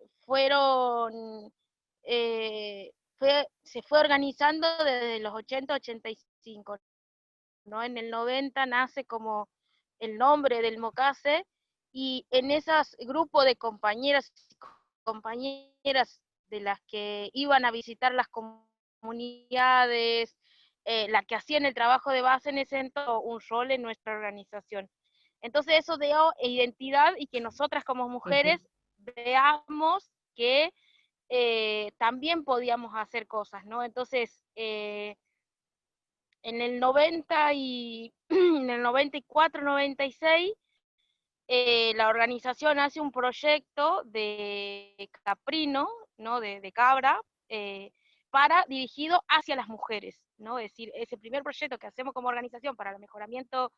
se fue organizando desde los 80-85, ¿no? En el 90 nace como el nombre del MOCASE, y en esos grupos de compañeras de las que iban a visitar las comunidades, las que hacían el trabajo de base, en ese entonces un rol en nuestra organización. Entonces eso dio identidad, y que nosotras como mujeres veamos que también podíamos hacer cosas, ¿no? Entonces, en el 90 y en el 94, 96, la organización hace un proyecto de caprino, ¿no? de cabra, dirigido hacia las mujeres, ¿no? Es decir, ese primer proyecto que hacemos como organización para el mejoramiento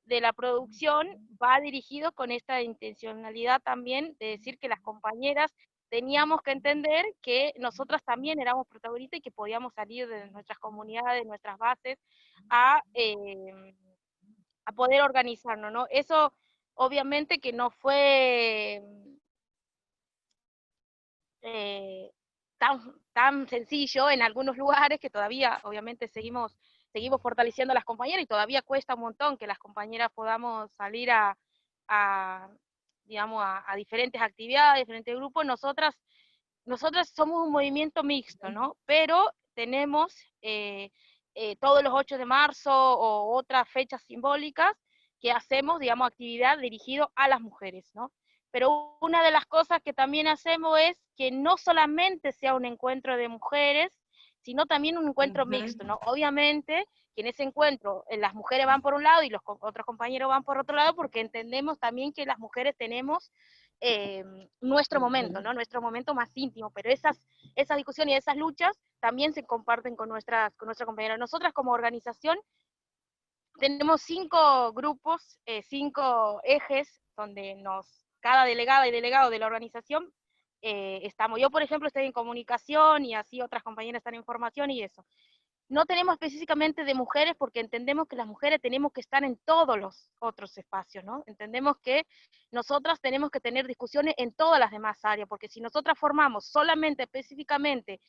de la producción va dirigido con esta intencionalidad también de decir que las compañeras teníamos que entender que nosotras también éramos protagonistas, y que podíamos salir de nuestras comunidades, de nuestras bases, a poder organizarnos, ¿no? Eso obviamente que no fue tan sencillo en algunos lugares, que todavía obviamente seguimos fortaleciendo a las compañeras, y todavía cuesta un montón que las compañeras podamos salir digamos, a diferentes actividades, diferentes grupos. Nosotras somos un movimiento mixto, ¿no? Pero tenemos todos los 8 de marzo o otras fechas simbólicas que hacemos, digamos, actividad dirigido a las mujeres, ¿no? Pero una de las cosas que también hacemos es que no solamente sea un encuentro de mujeres, sino también un encuentro mixto, ¿no? Obviamente que en ese encuentro las mujeres van por un lado y los otros compañeros van por otro lado, porque entendemos también que las mujeres tenemos nuestro momento, ¿no? Nuestro momento más íntimo, pero esas discusiones y esas luchas también se comparten con nuestras compañeras. Nosotras como organización tenemos 5 grupos, 5 ejes, donde cada delegada y delegado de la organización estamos. Yo, por ejemplo, estoy en comunicación, y así otras compañeras están en formación y eso. No tenemos específicamente de mujeres, porque entendemos que las mujeres tenemos que estar en todos los otros espacios, ¿no? Entendemos que nosotras tenemos que tener discusiones en todas las demás áreas, porque si nosotras formamos solamente, específicamente,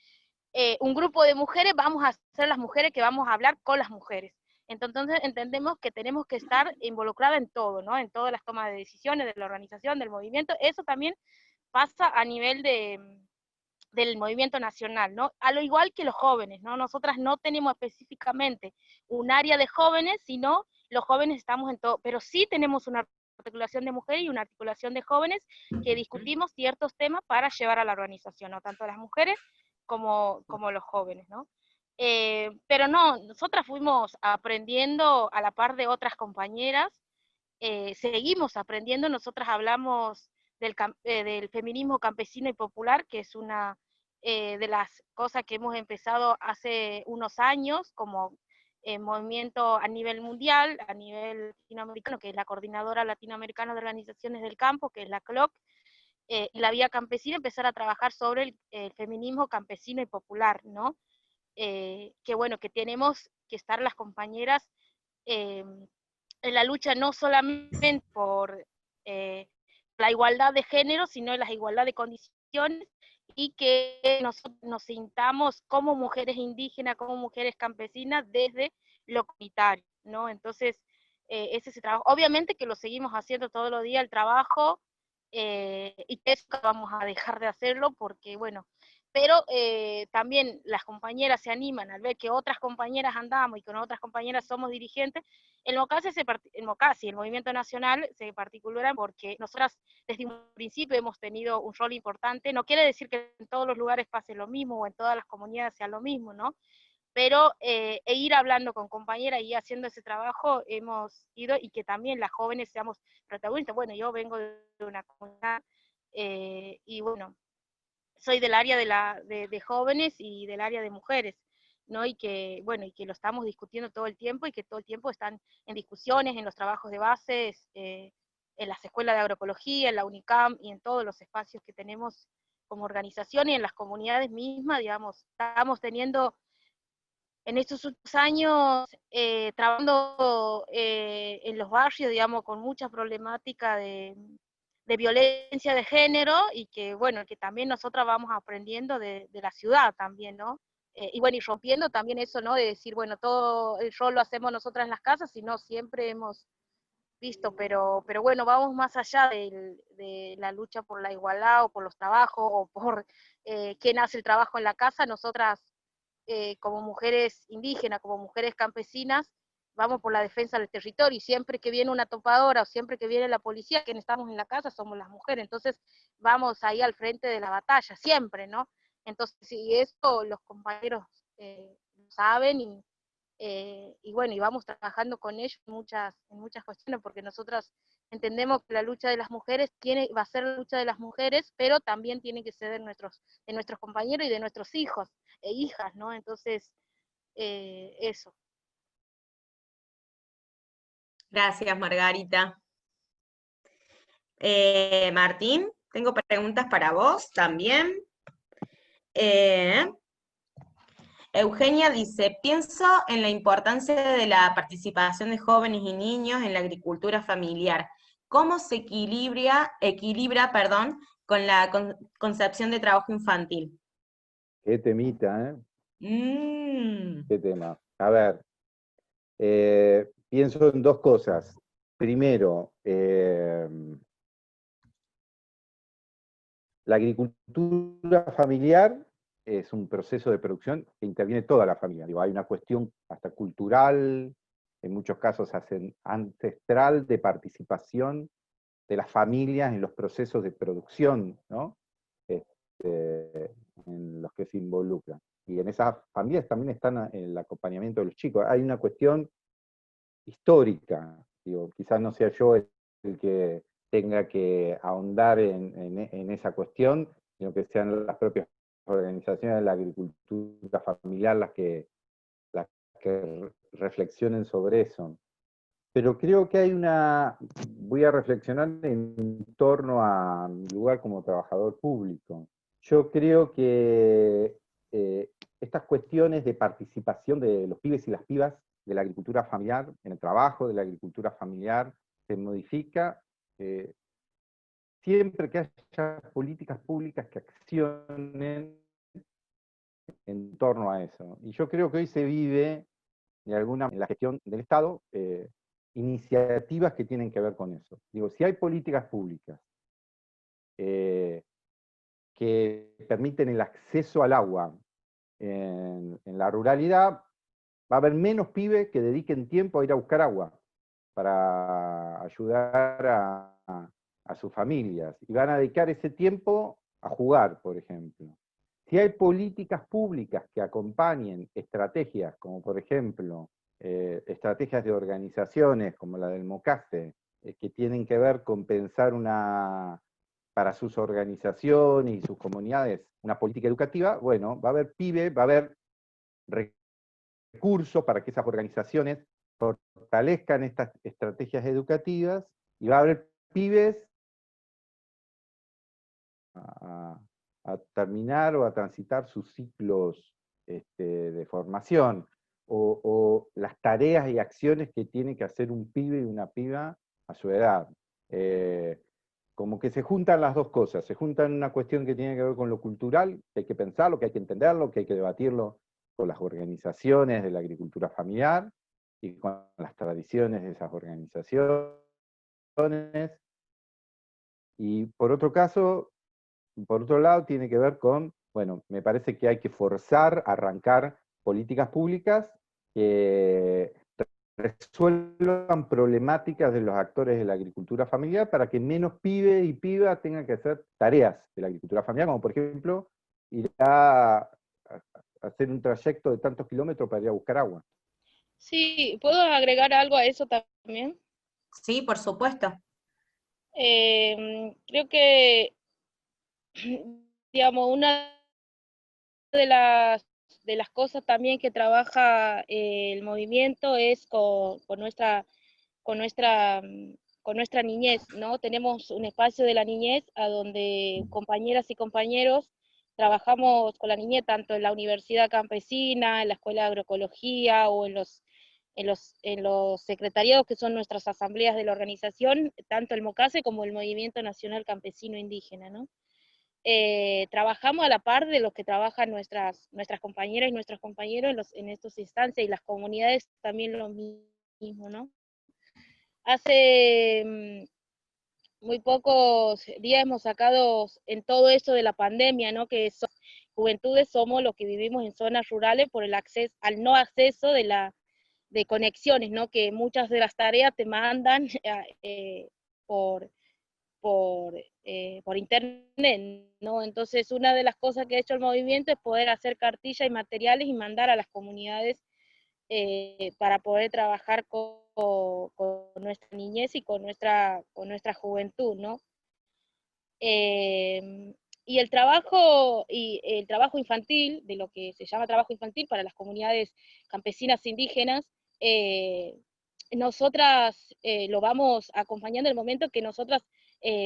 un grupo de mujeres, vamos a ser las mujeres que vamos a hablar con las mujeres. Entonces entendemos que tenemos que estar involucradas en todo, ¿no? En todas las tomas de decisiones de la organización, del movimiento. Eso también pasa a nivel del movimiento nacional, ¿no? A lo igual que los jóvenes, ¿no? Nosotras no tenemos específicamente un área de jóvenes, sino los jóvenes estamos en todo, pero sí tenemos una articulación de mujeres y una articulación de jóvenes que discutimos ciertos temas para llevar a la organización, ¿no? Tanto las mujeres como los jóvenes, ¿no? Pero no, nosotras fuimos aprendiendo a la par de otras compañeras, seguimos aprendiendo. Nosotras hablamos del feminismo campesino y popular, que es una de las cosas que hemos empezado hace unos años como movimiento a nivel mundial, a nivel latinoamericano, que es la Coordinadora Latinoamericana de Organizaciones del Campo, que es la CLOC, y la Vía Campesina, empezar a trabajar sobre el feminismo campesino y popular, ¿no? Que bueno, que tenemos que estar las compañeras en la lucha no solamente por la igualdad de género, sino en la igualdad de condiciones, y que nos sintamos como mujeres indígenas, como mujeres campesinas, desde lo comunitario, ¿no? Entonces, ese es el trabajo. Obviamente que lo seguimos haciendo todos los días, el trabajo, y que eso vamos a dejar de hacerlo, porque, bueno, pero también las compañeras se animan al ver que otras compañeras andamos y con otras compañeras somos dirigentes. El MOCASI, el Movimiento Nacional, se particular porque nosotras desde un principio hemos tenido un rol importante. No quiere decir que en todos los lugares pase lo mismo o en todas las comunidades sea lo mismo, ¿no? Pero ir hablando con compañeras y haciendo ese trabajo hemos ido, y que también las jóvenes seamos protagonistas. Bueno, yo vengo de una comunidad, y bueno, soy del área de jóvenes y del área de mujeres, ¿no? Y que, bueno, y que lo estamos discutiendo todo el tiempo, y que todo el tiempo están en discusiones, en los trabajos de base, en las escuelas de agroecología, en la UNICAM y en todos los espacios que tenemos como organización, y en las comunidades mismas, digamos. Estamos teniendo en estos últimos años trabajando en los barrios, digamos, con mucha problemática de violencia de género, y que, bueno, que también nosotras vamos aprendiendo de la ciudad también, ¿no? Y bueno, y rompiendo también eso, ¿no? De decir, bueno, todo el rol lo hacemos nosotras en las casas, sino siempre hemos visto, pero bueno, vamos más allá de la lucha por la igualdad, o por los trabajos, o por quién hace el trabajo en la casa. Nosotras, como mujeres indígenas, como mujeres campesinas, vamos por la defensa del territorio, y siempre que viene una topadora o siempre que viene la policía, quienes estamos en la casa somos las mujeres. Entonces vamos ahí al frente de la batalla, siempre, ¿no? Entonces, y eso los compañeros lo saben, y bueno, y vamos trabajando con ellos en muchas cuestiones, porque nosotras entendemos que la lucha de las mujeres va a ser la lucha de las mujeres, pero también tiene que ser de nuestros compañeros y de nuestros hijos e hijas, ¿no? Entonces, eso. Gracias, Margarita. Martín, tengo preguntas para vos también. Eugenia dice, pienso en la importancia de la participación de jóvenes y niños en la agricultura familiar. ¿Cómo se equilibra, con la concepción de trabajo infantil? Qué temita, ¿eh? Mm. Qué tema. A ver, pienso en dos cosas. Primero, la agricultura familiar es un proceso de producción que interviene toda la familia. Digo, hay una cuestión hasta cultural, en muchos casos ancestral, de participación de las familias en los procesos de producción, ¿no? En los que se involucran. Y en esas familias también está el acompañamiento de los chicos. Hay una cuestión histórica, digo, quizás no sea yo el que tenga que ahondar en esa cuestión, sino que sean las propias organizaciones de la agricultura familiar las que reflexionen sobre eso. pero creo que hay voy a reflexionar en torno a mi lugar como trabajador público. Yo creo que estas cuestiones de participación de los pibes y las pibas de la agricultura familiar, en el trabajo de la agricultura familiar, se modifica siempre que haya políticas públicas que accionen en torno a eso. Y yo creo que hoy se vive, en la gestión del Estado, iniciativas que tienen que ver con eso. Digo, si hay políticas públicas que permiten el acceso al agua en la ruralidad, va a haber menos pibes que dediquen tiempo a ir a buscar agua para ayudar a sus familias. Y van a dedicar ese tiempo a jugar, por ejemplo. Si hay políticas públicas que acompañen estrategias, como por ejemplo, estrategias de organizaciones como la del MOCASE, que tienen que ver con pensar para sus organizaciones y sus comunidades una política educativa, bueno, va a haber pibes, va a haber recursos para que esas organizaciones fortalezcan estas estrategias educativas, y va a haber pibes a terminar o a transitar sus ciclos de formación, o las tareas y acciones que tiene que hacer un pibe y una piba a su edad. Como que se juntan las dos cosas, se juntan una cuestión que tiene que ver con lo cultural, que hay que pensarlo, que hay que entenderlo, que hay que debatirlo con las organizaciones de la agricultura familiar y con las tradiciones de esas organizaciones. Y por otro lado, tiene que ver con, bueno, me parece que hay que forzar, arrancar políticas públicas que resuelvan problemáticas de los actores de la agricultura familiar para que menos pibe y piba tengan que hacer tareas de la agricultura familiar, como por ejemplo ir a hacer un trayecto de tantos kilómetros para ir a buscar agua. Sí, ¿puedo agregar algo a eso también? Sí, por supuesto. Creo que, digamos, una de las cosas también que trabaja el movimiento es con nuestra niñez, ¿no? Tenemos un espacio de la niñez a donde compañeras y compañeros trabajamos con la niñez tanto en la Universidad Campesina, en la Escuela de Agroecología o en los secretariados que son nuestras asambleas de la organización, tanto el MOCASE como el Movimiento Nacional Campesino Indígena, ¿no? Trabajamos a la par de los que trabajan nuestras compañeras y nuestros compañeros en estas instancias, y las comunidades también lo mismo, ¿no? Hace muy pocos días hemos sacado en todo esto de la pandemia, ¿no? Que juventudes somos los que vivimos en zonas rurales por el acceso, al no acceso de conexiones, ¿no? Que muchas de las tareas te mandan por internet, ¿no? Entonces, una de las cosas que ha hecho el movimiento es poder hacer cartillas y materiales y mandar a las comunidades para poder trabajar con nuestra niñez y con nuestra juventud, ¿no? Y el trabajo infantil, de lo que se llama trabajo infantil para las comunidades campesinas indígenas, nosotras lo vamos acompañando en el momento que nosotras,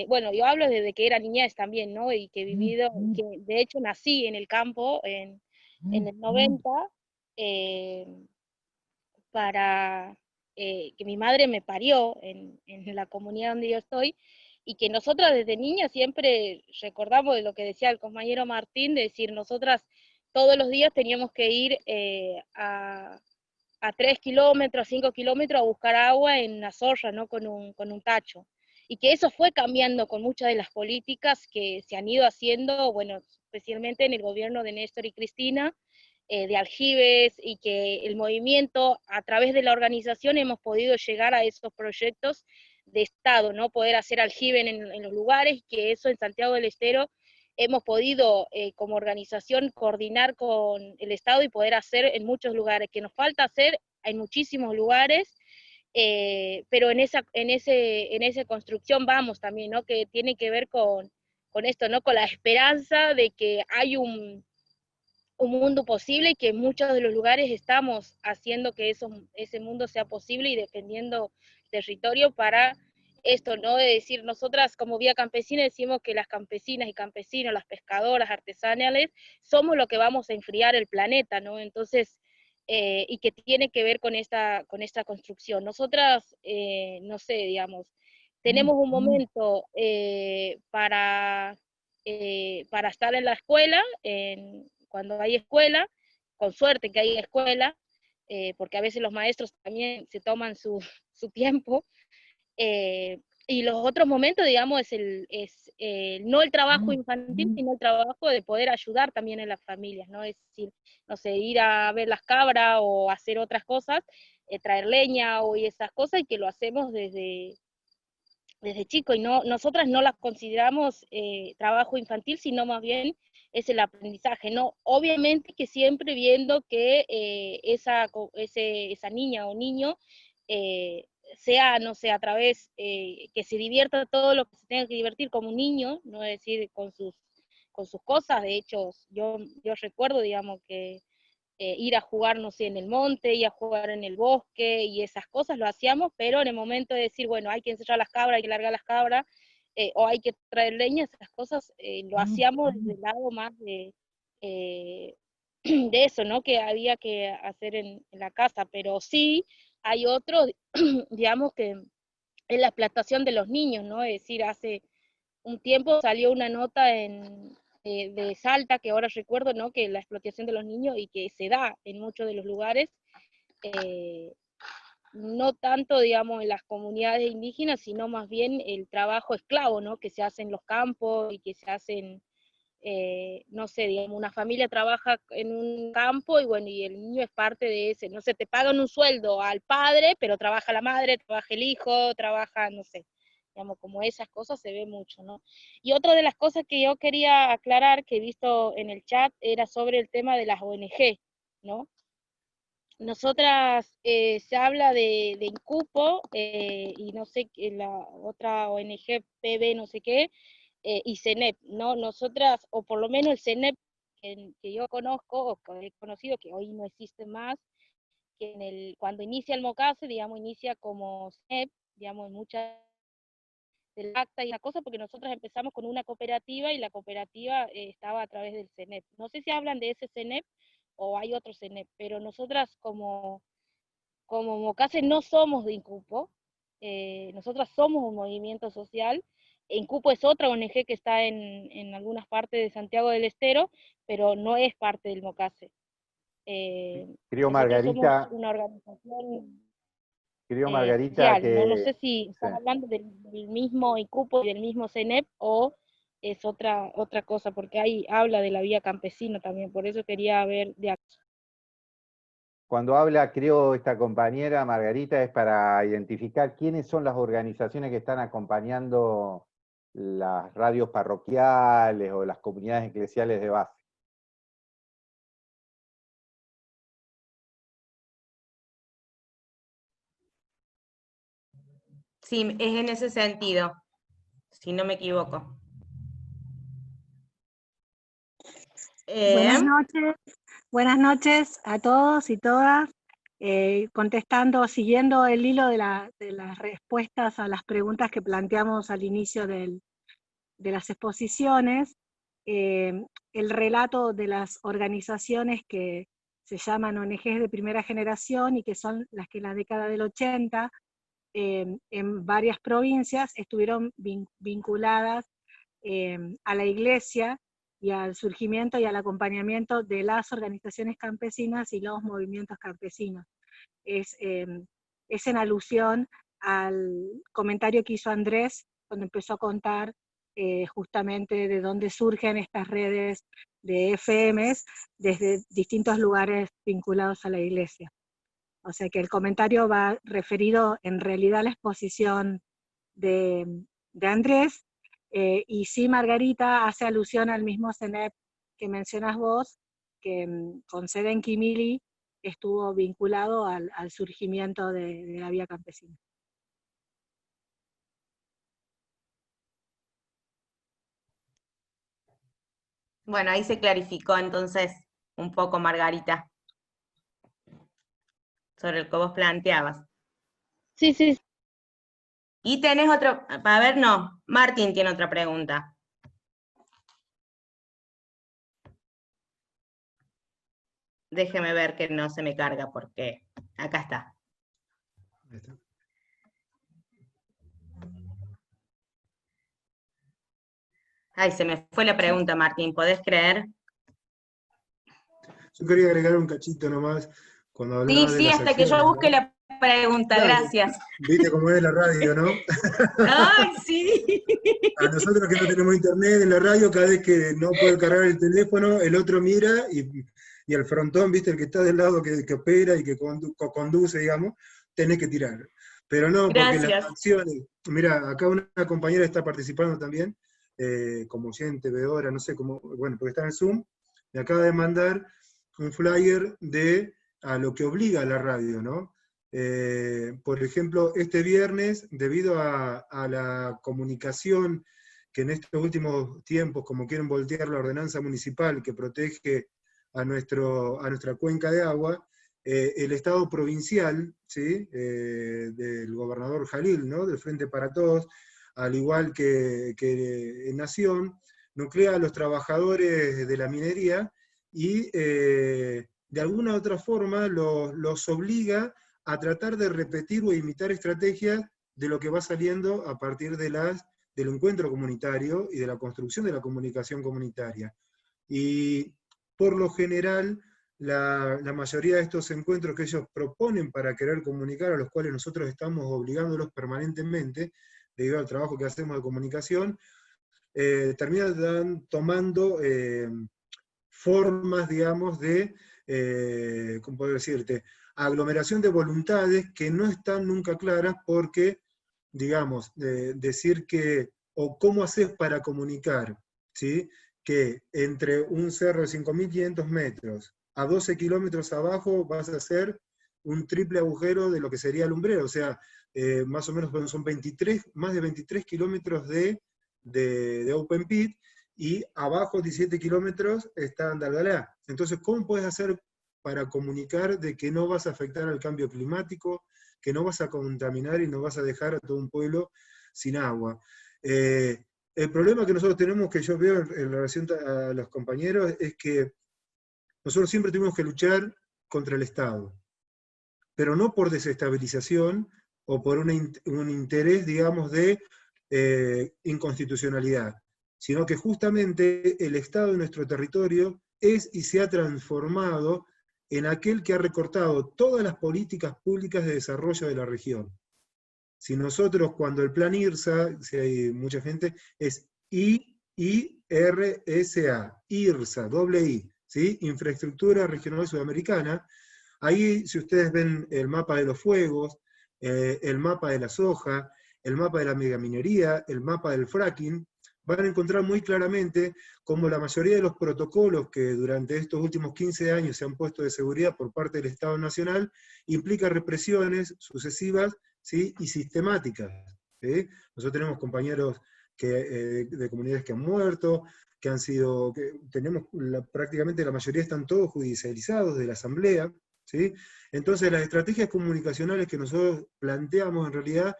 bueno, yo hablo desde que era niñez también, ¿no? Y que he vivido, que de hecho nací en el campo en el 90, para que mi madre me parió en la comunidad donde yo estoy, y que nosotras desde niñas siempre recordamos de lo que decía el compañero Martín, de decir, nosotras todos los días teníamos que ir a 3 kilómetros, 5 kilómetros a buscar agua en una zorra, ¿no? Con un tacho. Y que eso fue cambiando con muchas de las políticas que se han ido haciendo, bueno, especialmente en el gobierno de Néstor y Cristina, de aljibes, y que el movimiento, a través de la organización, hemos podido llegar a esos proyectos de Estado, ¿no? Poder hacer aljibe en los lugares, que eso en Santiago del Estero hemos podido como organización coordinar con el Estado y poder hacer en muchos lugares, que nos falta hacer en muchísimos lugares, pero en esa construcción vamos también, ¿no? Que tiene que ver con esto, ¿no? Con la esperanza de que hay un un mundo posible y que en muchos de los lugares estamos haciendo que ese mundo sea posible y defendiendo territorio para esto, ¿no? De decir, nosotras como Vía Campesina decimos que las campesinas y campesinos, las pescadoras artesanales, somos lo que vamos a enfriar el planeta, ¿no? Entonces, y que tiene que ver con esta construcción. Nosotras, no sé, digamos, tenemos un momento para estar en la escuela, cuando hay escuela, con suerte que hay escuela, porque a veces los maestros también se toman su tiempo, y los otros momentos, digamos, no el trabajo infantil, sino el trabajo de poder ayudar también en las familias, ¿no? Es decir, no sé, ir a ver las cabras o hacer otras cosas, traer leña y esas cosas, y que lo hacemos desde chico, y nosotras no las consideramos trabajo infantil, sino más bien es el aprendizaje, ¿no? Obviamente que siempre viendo que esa niña o niño sea, no sé, a través, que se divierta todo lo que se tenga que divertir como un niño, no es decir, con sus cosas. De hecho, yo recuerdo, digamos, que ir a jugar, no sé, en el monte, ir a jugar en el bosque, y esas cosas lo hacíamos, pero en el momento de decir, bueno, hay que encerrar las cabras, hay que largar las cabras, o hay que traer leña, esas cosas lo hacíamos desde el lado más de eso, ¿no? Que había que hacer en la casa, pero sí hay otro, digamos, que es la explotación de los niños, ¿no? Es decir, hace un tiempo salió una nota de Salta, que ahora recuerdo, ¿no? Que la explotación de los niños, y que se da en muchos de los lugares, no tanto, digamos, en las comunidades indígenas, sino más bien el trabajo esclavo, ¿no? Que se hace en los campos y que se hacen, no sé, digamos, una familia trabaja en un campo y bueno, y el niño es parte de ese, no sé, te pagan un sueldo al padre, pero trabaja la madre, trabaja el hijo, trabaja, no sé, digamos, como esas cosas se ve mucho, ¿no? Y otra de las cosas que yo quería aclarar, que he visto en el chat, era sobre el tema de las ONG, ¿no? Nosotras, se habla de Incupo, y no sé, la otra ONG, PB, no sé qué, y CENEP, ¿no? Nosotras, o por lo menos el CENEP que yo conozco, o que he conocido, que hoy no existe más, que cuando inicia el MOCASE, digamos, inicia como CENEP, digamos, en muchas del acta y la cosa, porque nosotros empezamos con una cooperativa, y la cooperativa estaba a través del CENEP. No sé si hablan de ese CENEP o hay otro CENEP, pero nosotras como MOCASE no somos de Incupo, nosotras somos un movimiento social. Incupo es otra ONG que está en algunas partes de Santiago del Estero, pero no es parte del MOCASE. Creo, Nosotros somos Margarita, una organización Margarita, social, ¿no? No que sé si sí. están hablando del mismo Incupo y del mismo CENEP, o es otra cosa, porque ahí habla de la vía campesina también, por eso quería ver de aquí. Cuando habla, creo, esta compañera Margarita, es para identificar quiénes son las organizaciones que están acompañando las radios parroquiales o las comunidades eclesiales de base. Sí, es en ese sentido, si no me equivoco. Buenas noches a todos y todas. Contestando, siguiendo el hilo de las respuestas a las preguntas que planteamos al inicio de las exposiciones, el relato de las organizaciones que se llaman ONGs de primera generación y que son las que en la década del 80 en varias provincias estuvieron vinculadas a la iglesia y al surgimiento y al acompañamiento de las organizaciones campesinas y los movimientos campesinos. Es en alusión al comentario que hizo Andrés cuando empezó a contar justamente de dónde surgen estas redes de FMs desde distintos lugares vinculados a la iglesia. O sea que el comentario va referido en realidad a la exposición de Andrés, y sí, Margarita hace alusión al mismo CENEP que mencionas vos, que con sede en Quimili estuvo vinculado al surgimiento de la vía campesina. Bueno, ahí se clarificó entonces un poco, Margarita, sobre el que vos planteabas. Sí, sí. Y tenés otro, a ver, no, Martín tiene otra pregunta. Déjeme ver que no se me carga porque acá está. Ahí está. Ay, se me fue la pregunta, Martín, ¿podés creer? Yo quería agregar un cachito nomás, cuando hablaba de Sí, las hasta que yo acciones, busque ¿no? la pregunta, Claro, gracias. viste cómo es la radio, ¿no? Ay, sí. A nosotros que no tenemos internet en la radio, cada vez que no puede cargar el teléfono, el otro mira y el frontón, viste, el que está del lado que opera y que conduce, digamos, tenés que tirar. Pero no, porque las Gracias. acciones, mira, acá una compañera está participando también, como oyente, veedora, no sé cómo, bueno, porque está en el Zoom, me acaba de mandar un flyer de a lo que obliga a la radio, ¿no? Por ejemplo, este viernes, debido a la comunicación que en estos últimos tiempos, como quieren voltear la ordenanza municipal que protege a nuestra cuenca de agua, el Estado provincial, ¿sí? Del gobernador Jalil, ¿no? Del Frente para Todos, al igual que Nación, nuclea a los trabajadores de la minería y de alguna u otra forma los obliga a tratar de repetir o imitar estrategias de lo que va saliendo a partir del encuentro comunitario y de la construcción de la comunicación comunitaria. Y por lo general, la mayoría de estos encuentros que ellos proponen para querer comunicar, a los cuales nosotros estamos obligándolos permanentemente, debido al trabajo que hacemos de comunicación, terminan tomando formas, digamos, de, ¿cómo puedo decirte?, aglomeración de voluntades que no están nunca claras porque, digamos, decir que, o cómo haces para comunicar, ¿sí? Que entre un cerro de 5.500 metros a 12 kilómetros abajo vas a hacer un triple agujero de lo que sería el lumbrero, o sea, más o menos son más de 23 kilómetros de open pit, y abajo 17 kilómetros está Andalgalá. Entonces, ¿cómo puedes hacer para comunicar de que no vas a afectar al cambio climático, que no vas a contaminar y no vas a dejar a todo un pueblo sin agua? El problema que nosotros tenemos, que yo veo en relación a los compañeros, es que nosotros siempre tuvimos que luchar contra el Estado, pero no por desestabilización o por un interés, digamos, de inconstitucionalidad, sino que justamente el Estado de nuestro territorio es y se ha transformado en aquel que ha recortado todas las políticas públicas de desarrollo de la región. Si nosotros, cuando el plan IRSA, si hay mucha gente, es IRSA, doble I, ¿sí? Infraestructura Regional Sudamericana. Ahí, si ustedes ven el mapa de los fuegos, el mapa de la soja, el mapa de la megaminería, el mapa del fracking, van a encontrar muy claramente cómo la mayoría de los protocolos que durante estos últimos 15 años se han puesto de seguridad por parte del Estado Nacional implica represiones sucesivas, ¿sí? Y sistemáticas, ¿sí? Nosotros tenemos compañeros de comunidades que han muerto, que han sido, tenemos prácticamente la mayoría están todos judicializados de la asamblea, ¿sí? Entonces las estrategias comunicacionales que nosotros planteamos en realidad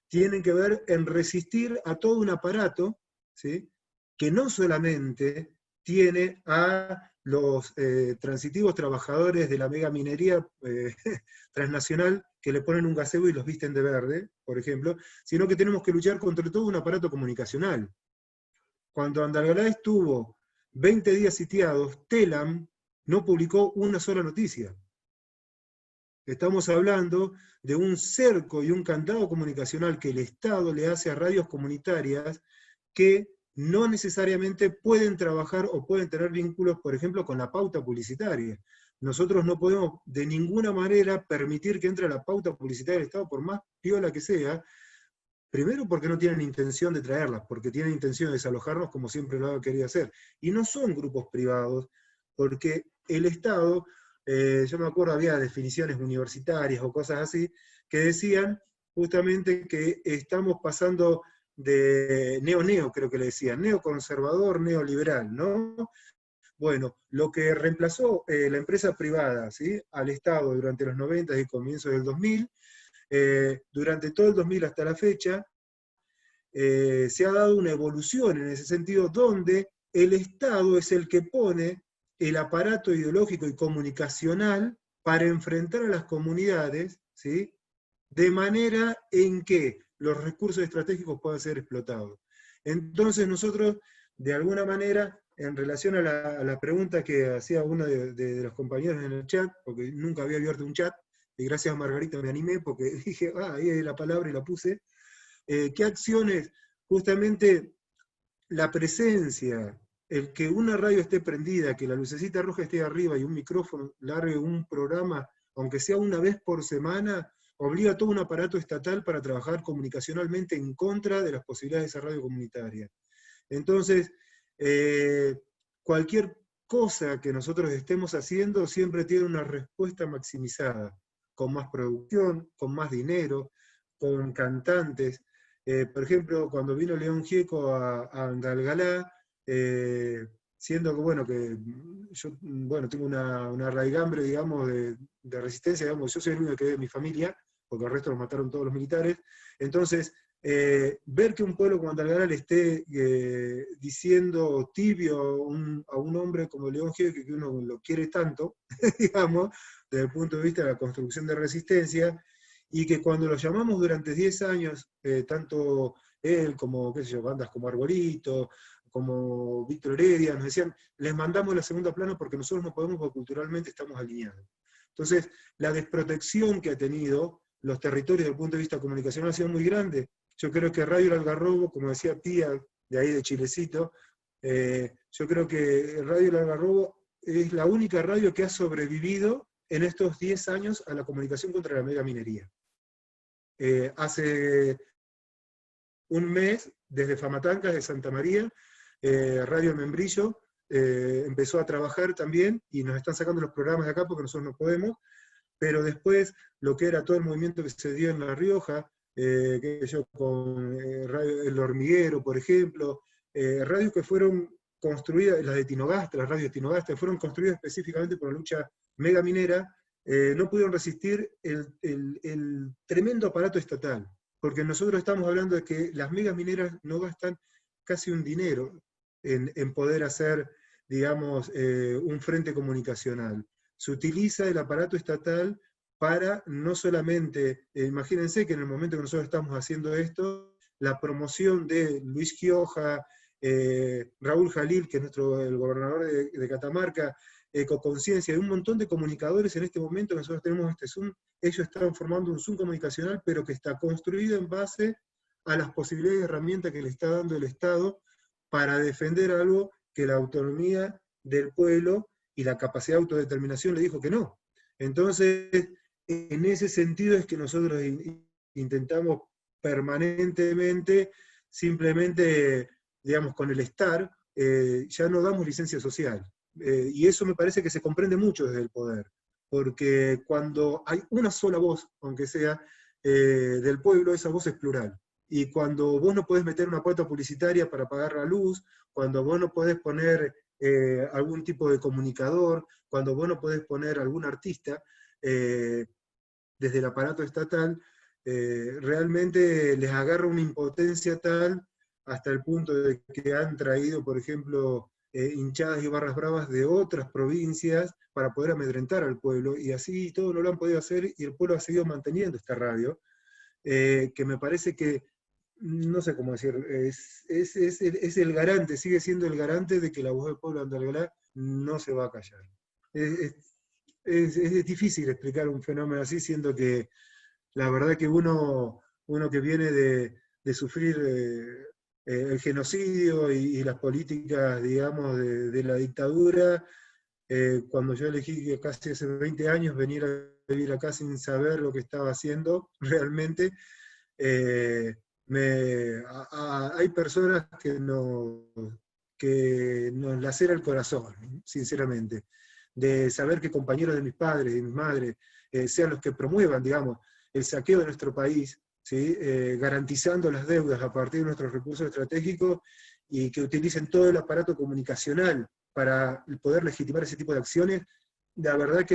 tienen que ver en resistir a todo un aparato, ¿sí? Que no solamente tiene a los transitivos trabajadores de la mega minería transnacional que le ponen un gazebo y los visten de verde, por ejemplo, sino que tenemos que luchar contra todo un aparato comunicacional. Cuando Andalgalá estuvo 20 días sitiados, Telam no publicó una sola noticia. Estamos hablando de un cerco y un candado comunicacional que el Estado le hace a radios comunitarias que no necesariamente pueden trabajar o pueden tener vínculos, por ejemplo, con la pauta publicitaria. Nosotros no podemos de ninguna manera permitir que entre la pauta publicitaria del Estado, por más piola que sea, primero porque no tienen intención de traerlas, porque tienen intención de desalojarnos como siempre lo ha querido hacer. Y no son grupos privados, porque el Estado, yo me acuerdo había definiciones universitarias o cosas así, que decían justamente que estamos pasando de neo, creo que le decían, neoconservador, neoliberal, ¿no? Bueno, lo que reemplazó la empresa privada, ¿sí?, al Estado durante los 90 y comienzos del 2000, durante todo el 2000 hasta la fecha, se ha dado una evolución en ese sentido, donde el Estado es el que pone el aparato ideológico y comunicacional para enfrentar a las comunidades, ¿sí?, de manera en que los recursos estratégicos puedan ser explotados. Entonces nosotros, de alguna manera, en relación a la pregunta que hacía uno de los compañeros en el chat, porque nunca había abierto un chat, y gracias a Margarita me animé, porque dije, ahí hay la palabra y la puse, ¿qué acciones? Justamente la presencia, el que una radio esté prendida, que la lucecita roja esté arriba y un micrófono largue un programa, aunque sea una vez por semana, obliga a todo un aparato estatal para trabajar comunicacionalmente en contra de las posibilidades de esa radio comunitaria. Entonces, cualquier cosa que nosotros estemos haciendo siempre tiene una respuesta maximizada, con más producción, con más dinero, con cantantes. Por ejemplo, cuando vino León Gieco a Andalgalá, siendo que, bueno, que yo, bueno, tengo una raigambre, digamos, de resistencia, digamos, yo soy el único que ve de mi familia, porque el resto los mataron todos los militares. Entonces, ver que un pueblo como Andalgalá le esté diciendo tibio a un hombre como León Gieco, que uno lo quiere tanto, digamos, desde el punto de vista de la construcción de resistencia, y que cuando lo llamamos durante 10 años, tanto él como, qué sé yo, bandas como Arbolito, como Víctor Heredia, nos decían, les mandamos la segunda plana porque nosotros no podemos porque culturalmente estamos alineados. Entonces, la desprotección que ha tenido los territorios desde el punto de vista comunicacional ha sido muy grande. Yo creo que Radio El Algarrobo, como decía Pía, de ahí de Chilecito, yo creo que Radio El Algarrobo es la única radio que ha sobrevivido en estos 10 años a la comunicación contra la megaminería. Hace un mes, desde Famatancas de Santa María, Radio El Membrillo empezó a trabajar también, y nos están sacando los programas de acá porque nosotros no podemos, pero después lo que era todo el movimiento que se dio en La Rioja, que yo con Radio El Hormiguero, por ejemplo, radios que fueron construidas, las de Tinogasta, las radios de Tinogasta, fueron construidas específicamente por la lucha megaminera, no pudieron resistir el tremendo aparato estatal, porque nosotros estamos hablando de que las megamineras no gastan casi un dinero en poder hacer, digamos, un frente comunicacional. Se utiliza el aparato estatal para no solamente, imagínense que en el momento que nosotros estamos haciendo esto, la promoción de Luis Gioja, Raúl Jalil, que es el gobernador de Catamarca, Ecoconciencia, hay un montón de comunicadores en este momento que nosotros tenemos este Zoom, ellos están formando un Zoom comunicacional, pero que está construido en base a las posibilidades y herramientas que le está dando el Estado para defender algo que la autonomía del pueblo y la capacidad de autodeterminación le dijo que no. Entonces, en ese sentido es que nosotros intentamos permanentemente, simplemente, digamos, con el estar, ya no damos licencia social. Y eso me parece que se comprende mucho desde el poder, porque cuando hay una sola voz, aunque sea del pueblo, esa voz es plural. Y cuando vos no podés meter una puerta publicitaria para pagar la luz, cuando vos no podés poner algún tipo de comunicador, cuando vos no podés poner algún artista, desde el aparato estatal, realmente les agarra una impotencia tal hasta el punto de que han traído, por ejemplo, hinchadas y barras bravas de otras provincias para poder amedrentar al pueblo, y así todo no lo han podido hacer, y el pueblo ha seguido manteniendo esta radio, que me parece que, no sé cómo decir, es el garante, sigue siendo el garante de que la voz del pueblo de Andalgalá no se va a callar. Es difícil explicar un fenómeno así, siendo que la verdad que uno que viene de sufrir el genocidio y las políticas, digamos, de la dictadura, cuando yo elegí casi hace 20 años venir a vivir acá sin saber lo que estaba haciendo realmente, hay personas que nos lacera el corazón, sinceramente, de saber que compañeros de mis padres, de mis madres, sean los que promuevan, digamos, el saqueo de nuestro país, ¿sí? Garantizando las deudas a partir de nuestros recursos estratégicos, y que utilicen todo el aparato comunicacional para poder legitimar ese tipo de acciones, la verdad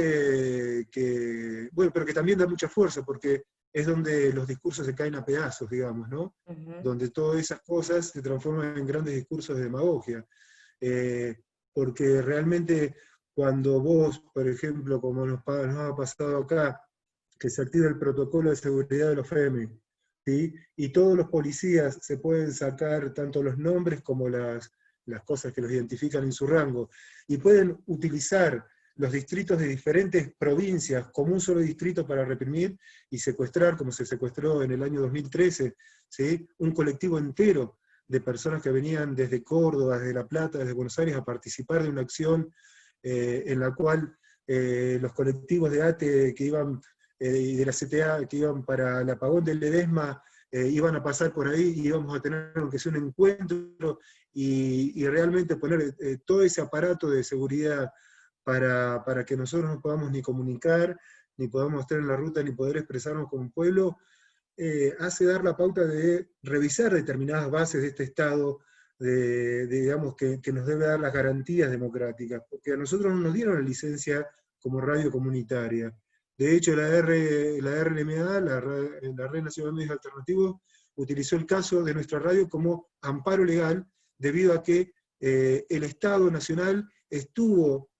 bueno, pero que también da mucha fuerza, porque es donde los discursos se caen a pedazos, digamos, ¿no? Donde todas esas cosas se transforman en grandes discursos de demagogia. Porque realmente cuando vos, por ejemplo, como nos ha pasado acá, que se activa el protocolo de seguridad de los FEMI, ¿sí? Y todos los policías se pueden sacar tanto los nombres como las cosas que los identifican en su rango, y pueden utilizar los distritos de diferentes provincias como un solo distrito para reprimir y secuestrar, como se secuestró en el año 2013, ¿sí? Un colectivo entero de personas que venían desde Córdoba, desde La Plata, desde Buenos Aires a participar de una acción en la cual los colectivos de ATE que iban, y de la CTA que iban para el apagón del Ledesma, iban a pasar por ahí y íbamos a tener aunque sea un encuentro y realmente poner todo ese aparato de seguridad para que nosotros no podamos ni comunicar, ni podamos estar en la ruta, ni poder expresarnos como pueblo, hace dar la pauta de revisar determinadas bases de este Estado, digamos, que nos debe dar las garantías democráticas, porque a nosotros no nos dieron la licencia como radio comunitaria. De hecho, la RNMA, la Red Nacional de Medios Alternativos, utilizó el caso de nuestra radio como amparo legal, debido a que el Estado Nacional estuvo,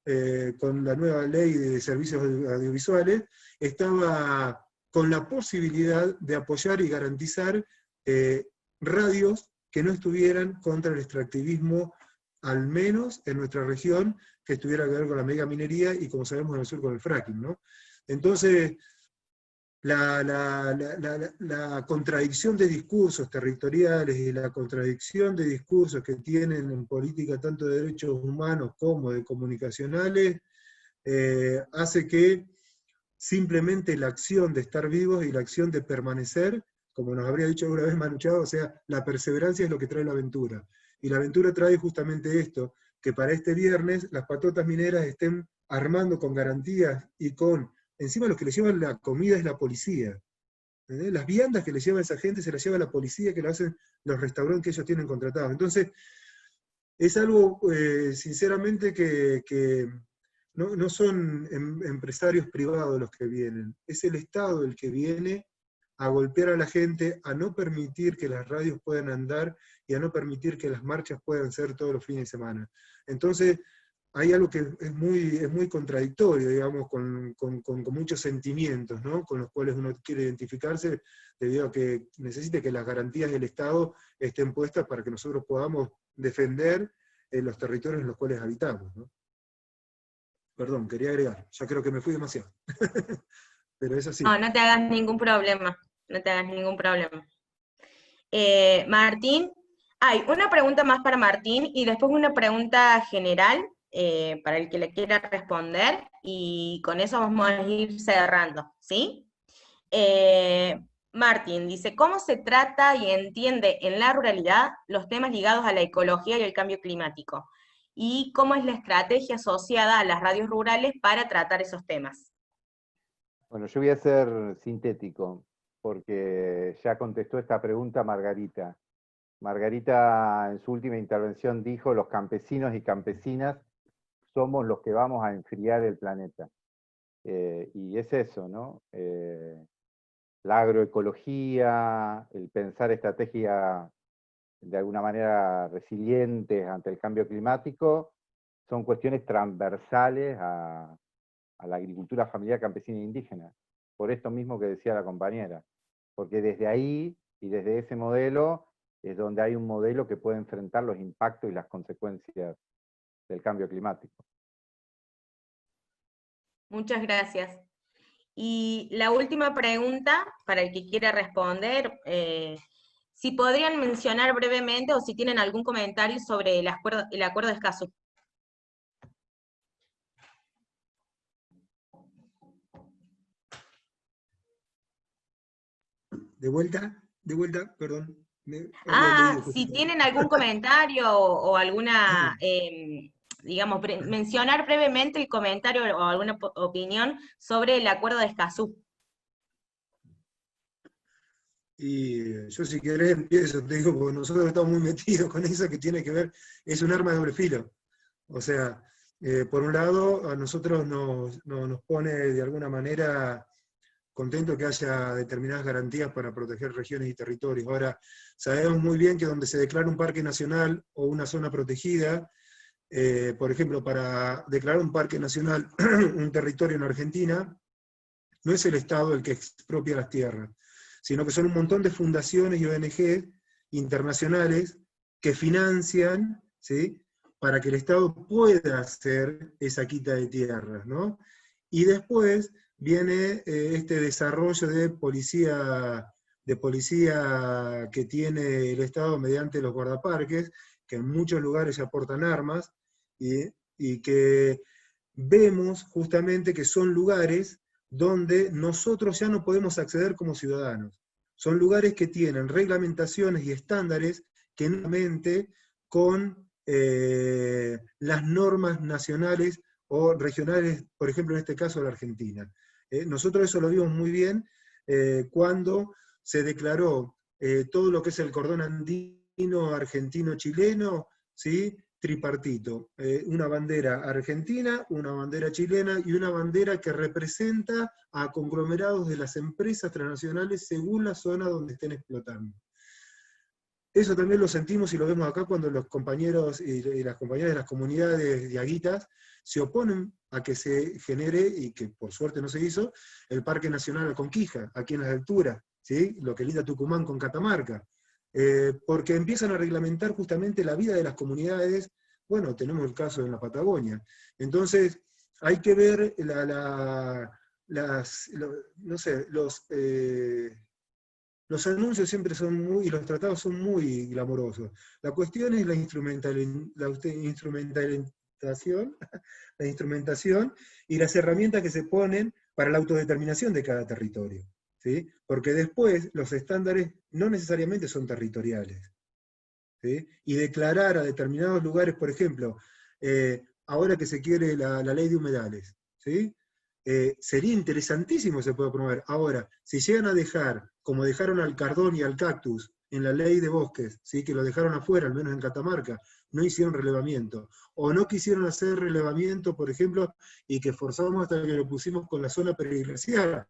con la nueva ley de servicios audiovisuales, estaba con la posibilidad de apoyar y garantizar radios que no estuvieran contra el extractivismo, al menos en nuestra región, que estuviera que ver con la megaminería y, como sabemos, en el sur con el fracking, ¿no? Entonces, la contradicción de discursos territoriales y la contradicción de discursos que tienen en política tanto de derechos humanos como de comunicacionales, hace que simplemente la acción de estar vivos y la acción de permanecer, como nos habría dicho alguna vez Manu Chao, o sea, la perseverancia es lo que trae la aventura. Y la aventura trae justamente esto, que para este viernes las patotas mineras estén armando con garantías y con, encima los que les llevan la comida es la policía. Las viandas que les lleva esa gente se las lleva la policía, que lo hacen los restaurantes que ellos tienen contratados. Entonces, es algo, sinceramente, que no son empresarios privados los que vienen, es el Estado el que viene a golpear a la gente, a no permitir que las radios puedan andar y a no permitir que las marchas puedan ser todos los fines de semana. Entonces, hay algo que es muy contradictorio, digamos, con muchos sentimientos, ¿no? Con los cuales uno quiere identificarse, debido a que necesita que las garantías del Estado estén puestas para que nosotros podamos defender los territorios en los cuales habitamos, ¿no? Perdón, quería agregar, ya creo que me fui demasiado. Pero es así. No, no te hagas ningún problema, no te hagas ningún problema. Martín, hay una pregunta más para Martín y después una pregunta general para el que le quiera responder, y con eso vamos a ir cerrando, ¿sí? Martín dice, ¿cómo se trata y entiende en la ruralidad los temas ligados a la ecología y el cambio climático? ¿Y cómo es la estrategia asociada a las radios rurales para tratar esos temas? Bueno, yo voy a ser sintético, porque ya contestó esta pregunta Margarita. Margarita en su última intervención dijo, los campesinos y campesinas somos los que vamos a enfriar el planeta. Y es eso, ¿no? La agroecología, el pensar estrategias de alguna manera resilientes ante el cambio climático, son cuestiones transversales a la agricultura familiar campesina e indígena. Por esto mismo que decía la compañera. Porque desde ahí y desde ese modelo es donde hay un modelo que puede enfrentar los impactos y las consecuencias del cambio climático. Muchas gracias. Y la última pregunta, para el que quiera responder, si podrían mencionar brevemente o si tienen algún comentario sobre el acuerdo de Escazú. De vuelta, perdón. Si tienen algún comentario o alguna, digamos, mencionar brevemente el comentario o alguna opinión sobre el acuerdo de Escazú. Y yo, si querés, empiezo, te digo, porque nosotros estamos muy metidos con eso que tiene que ver, es un arma de doble filo. O sea, por un lado, a nosotros nos pone de alguna manera contento que haya determinadas garantías para proteger regiones y territorios. Ahora, sabemos muy bien que donde se declara un parque nacional o una zona protegida, por ejemplo, para declarar un parque nacional, un territorio en Argentina, no es el Estado el que expropia las tierras, sino que son un montón de fundaciones y ONG internacionales que financian, ¿sí?, para que el Estado pueda hacer esa quita de tierras, ¿no? Y después viene este desarrollo de policía que tiene el Estado mediante los guardaparques, que en muchos lugares aportan armas, y que vemos justamente que son lugares donde nosotros ya no podemos acceder como ciudadanos. Son lugares que tienen reglamentaciones y estándares que no mente con las normas nacionales o regionales, por ejemplo en este caso la Argentina. Nosotros eso lo vimos muy bien cuando se declaró todo lo que es el cordón andino argentino-chileno, ¿sí?, tripartito, una bandera argentina, una bandera chilena y una bandera que representa a conglomerados de las empresas transnacionales según la zona donde estén explotando. Eso también lo sentimos y lo vemos acá cuando los compañeros y las compañeras de las comunidades diaguitas se oponen a que se genere, y que por suerte no se hizo, el Parque Nacional Conquija, aquí en las alturas, ¿sí?, lo que linda Tucumán con Catamarca. Porque empiezan a reglamentar justamente la vida de las comunidades. Bueno, tenemos el caso en la Patagonia. Entonces, hay que ver no sé, los anuncios siempre son y los tratados son muy glamorosos. La cuestión es la instrumentación, la instrumentación y las herramientas que se ponen para la autodeterminación de cada territorio, ¿sí? Porque después los estándares no necesariamente son territoriales, ¿sí? Y declarar a determinados lugares, por ejemplo, ahora que se quiere la ley de humedales, ¿sí?, sería interesantísimo que se pueda promover. Ahora, si llegan a dejar, como dejaron al cardón y al cactus en la ley de bosques, ¿sí?, que lo dejaron afuera, al menos en Catamarca, no hicieron relevamiento, o no quisieron hacer relevamiento, por ejemplo, y que forzamos hasta que lo pusimos con la zona periglacial.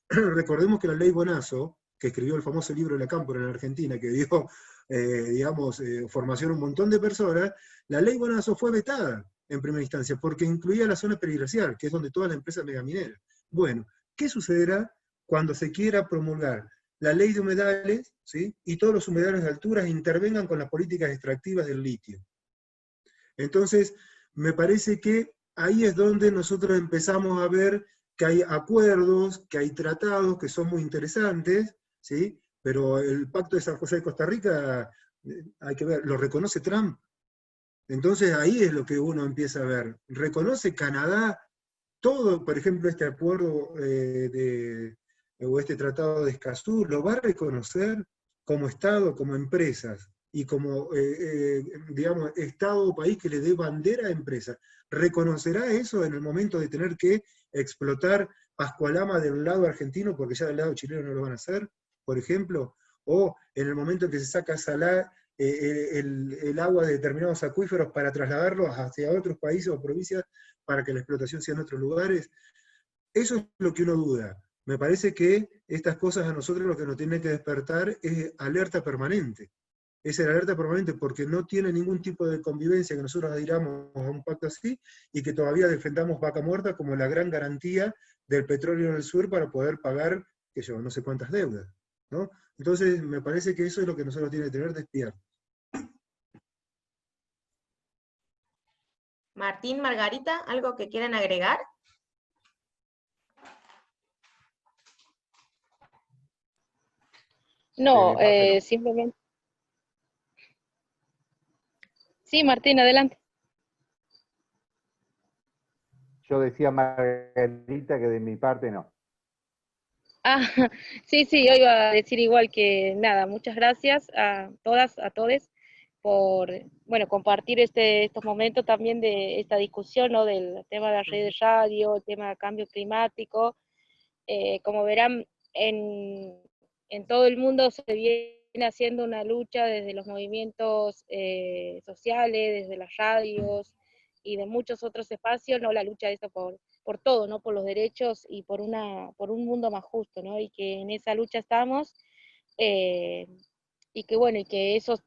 Recordemos que la ley Bonazo, que escribió el famoso libro de la Cámpora en Argentina, que dio, digamos, formación a un montón de personas, la ley Bonazo fue vetada en primera instancia, porque incluía la zona periglacial, que es donde todas las empresas megamineras. Bueno, ¿qué sucederá cuando se quiera promulgar la ley de humedales, ¿sí?, y todos los humedales de alturas intervengan con las políticas extractivas del litio? Entonces, me parece que ahí es donde nosotros empezamos a ver que hay acuerdos, que hay tratados que son muy interesantes, ¿sí?, pero el Pacto de San José de Costa Rica, hay que ver, lo reconoce Trump. Entonces ahí es lo que uno empieza a ver. ¿Reconoce Canadá todo, por ejemplo, este acuerdo o este tratado de Escazú? ¿Lo va a reconocer como Estado, como empresas, y como, digamos, Estado o país que le dé bandera a empresas? ¿Reconocerá eso en el momento de tener que explotar Pascualama del lado argentino, porque ya del lado chileno no lo van a hacer, por ejemplo? ¿O en el momento en que se saca el agua de determinados acuíferos para trasladarlos hacia otros países o provincias para que la explotación sea en otros lugares? Eso es lo que uno duda. Me parece que estas cosas a nosotros lo que nos tiene que despertar es alerta permanente. Es el alerta permanente porque no tiene ningún tipo de convivencia que nosotros adhiramos a un pacto así y que todavía defendamos Vaca Muerta como la gran garantía del petróleo en el sur para poder pagar, que yo, no sé cuántas deudas, ¿no? Entonces, me parece que eso es lo que nosotros tiene que tener despierto. Martín, Margarita, ¿algo que quieran agregar? No, simplemente... Sí, Martín, adelante. Yo decía, Margarita, que de mi parte no. Ah, sí, yo iba a decir igual que nada, muchas gracias a todas, a todos, por, bueno, compartir estos momentos también de esta discusión, ¿no?, del tema de la red de radio, el tema del cambio climático. Como verán, en todo el mundo se viene haciendo una lucha desde los movimientos sociales, desde las radios, y de muchos otros espacios, ¿no? La lucha esa por todo, ¿no? Por los derechos y por un mundo más justo, ¿no? Y que en esa lucha estamos, y que bueno, y que eso,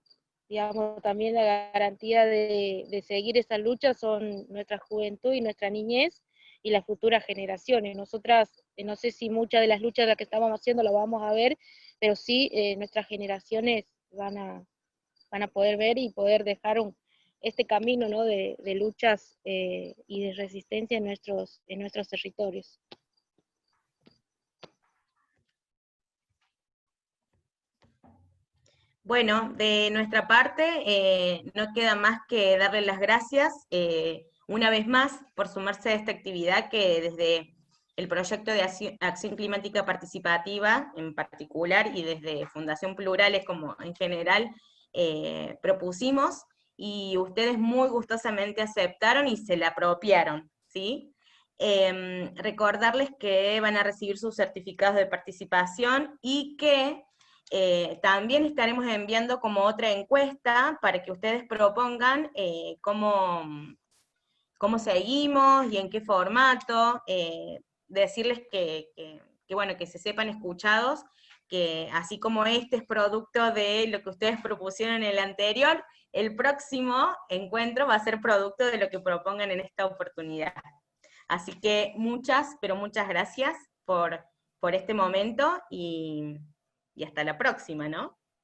digamos, también la garantía de seguir esa lucha son nuestra juventud y nuestra niñez y las futuras generaciones. Nosotras, no sé si muchas de las luchas de las que estamos haciendo las vamos a ver, pero sí nuestras generaciones van a poder ver y poder dejar este camino, ¿no? de luchas y de resistencia en nuestros territorios. Bueno, de nuestra parte, no queda más que darle las gracias una vez más por sumarse a esta actividad que desde el proyecto de Acción Climática Participativa en particular y desde Fundación Plurales como en general propusimos, y ustedes muy gustosamente aceptaron y se la apropiaron, ¿sí? Recordarles que van a recibir sus certificados de participación y que también estaremos enviando como otra encuesta para que ustedes propongan cómo seguimos y en qué formato, decirles bueno, que se sepan escuchados, que así como este es producto de lo que ustedes propusieron en el anterior, el próximo encuentro va a ser producto de lo que propongan en esta oportunidad. Así que muchas, pero muchas gracias por este momento y hasta la próxima, ¿no?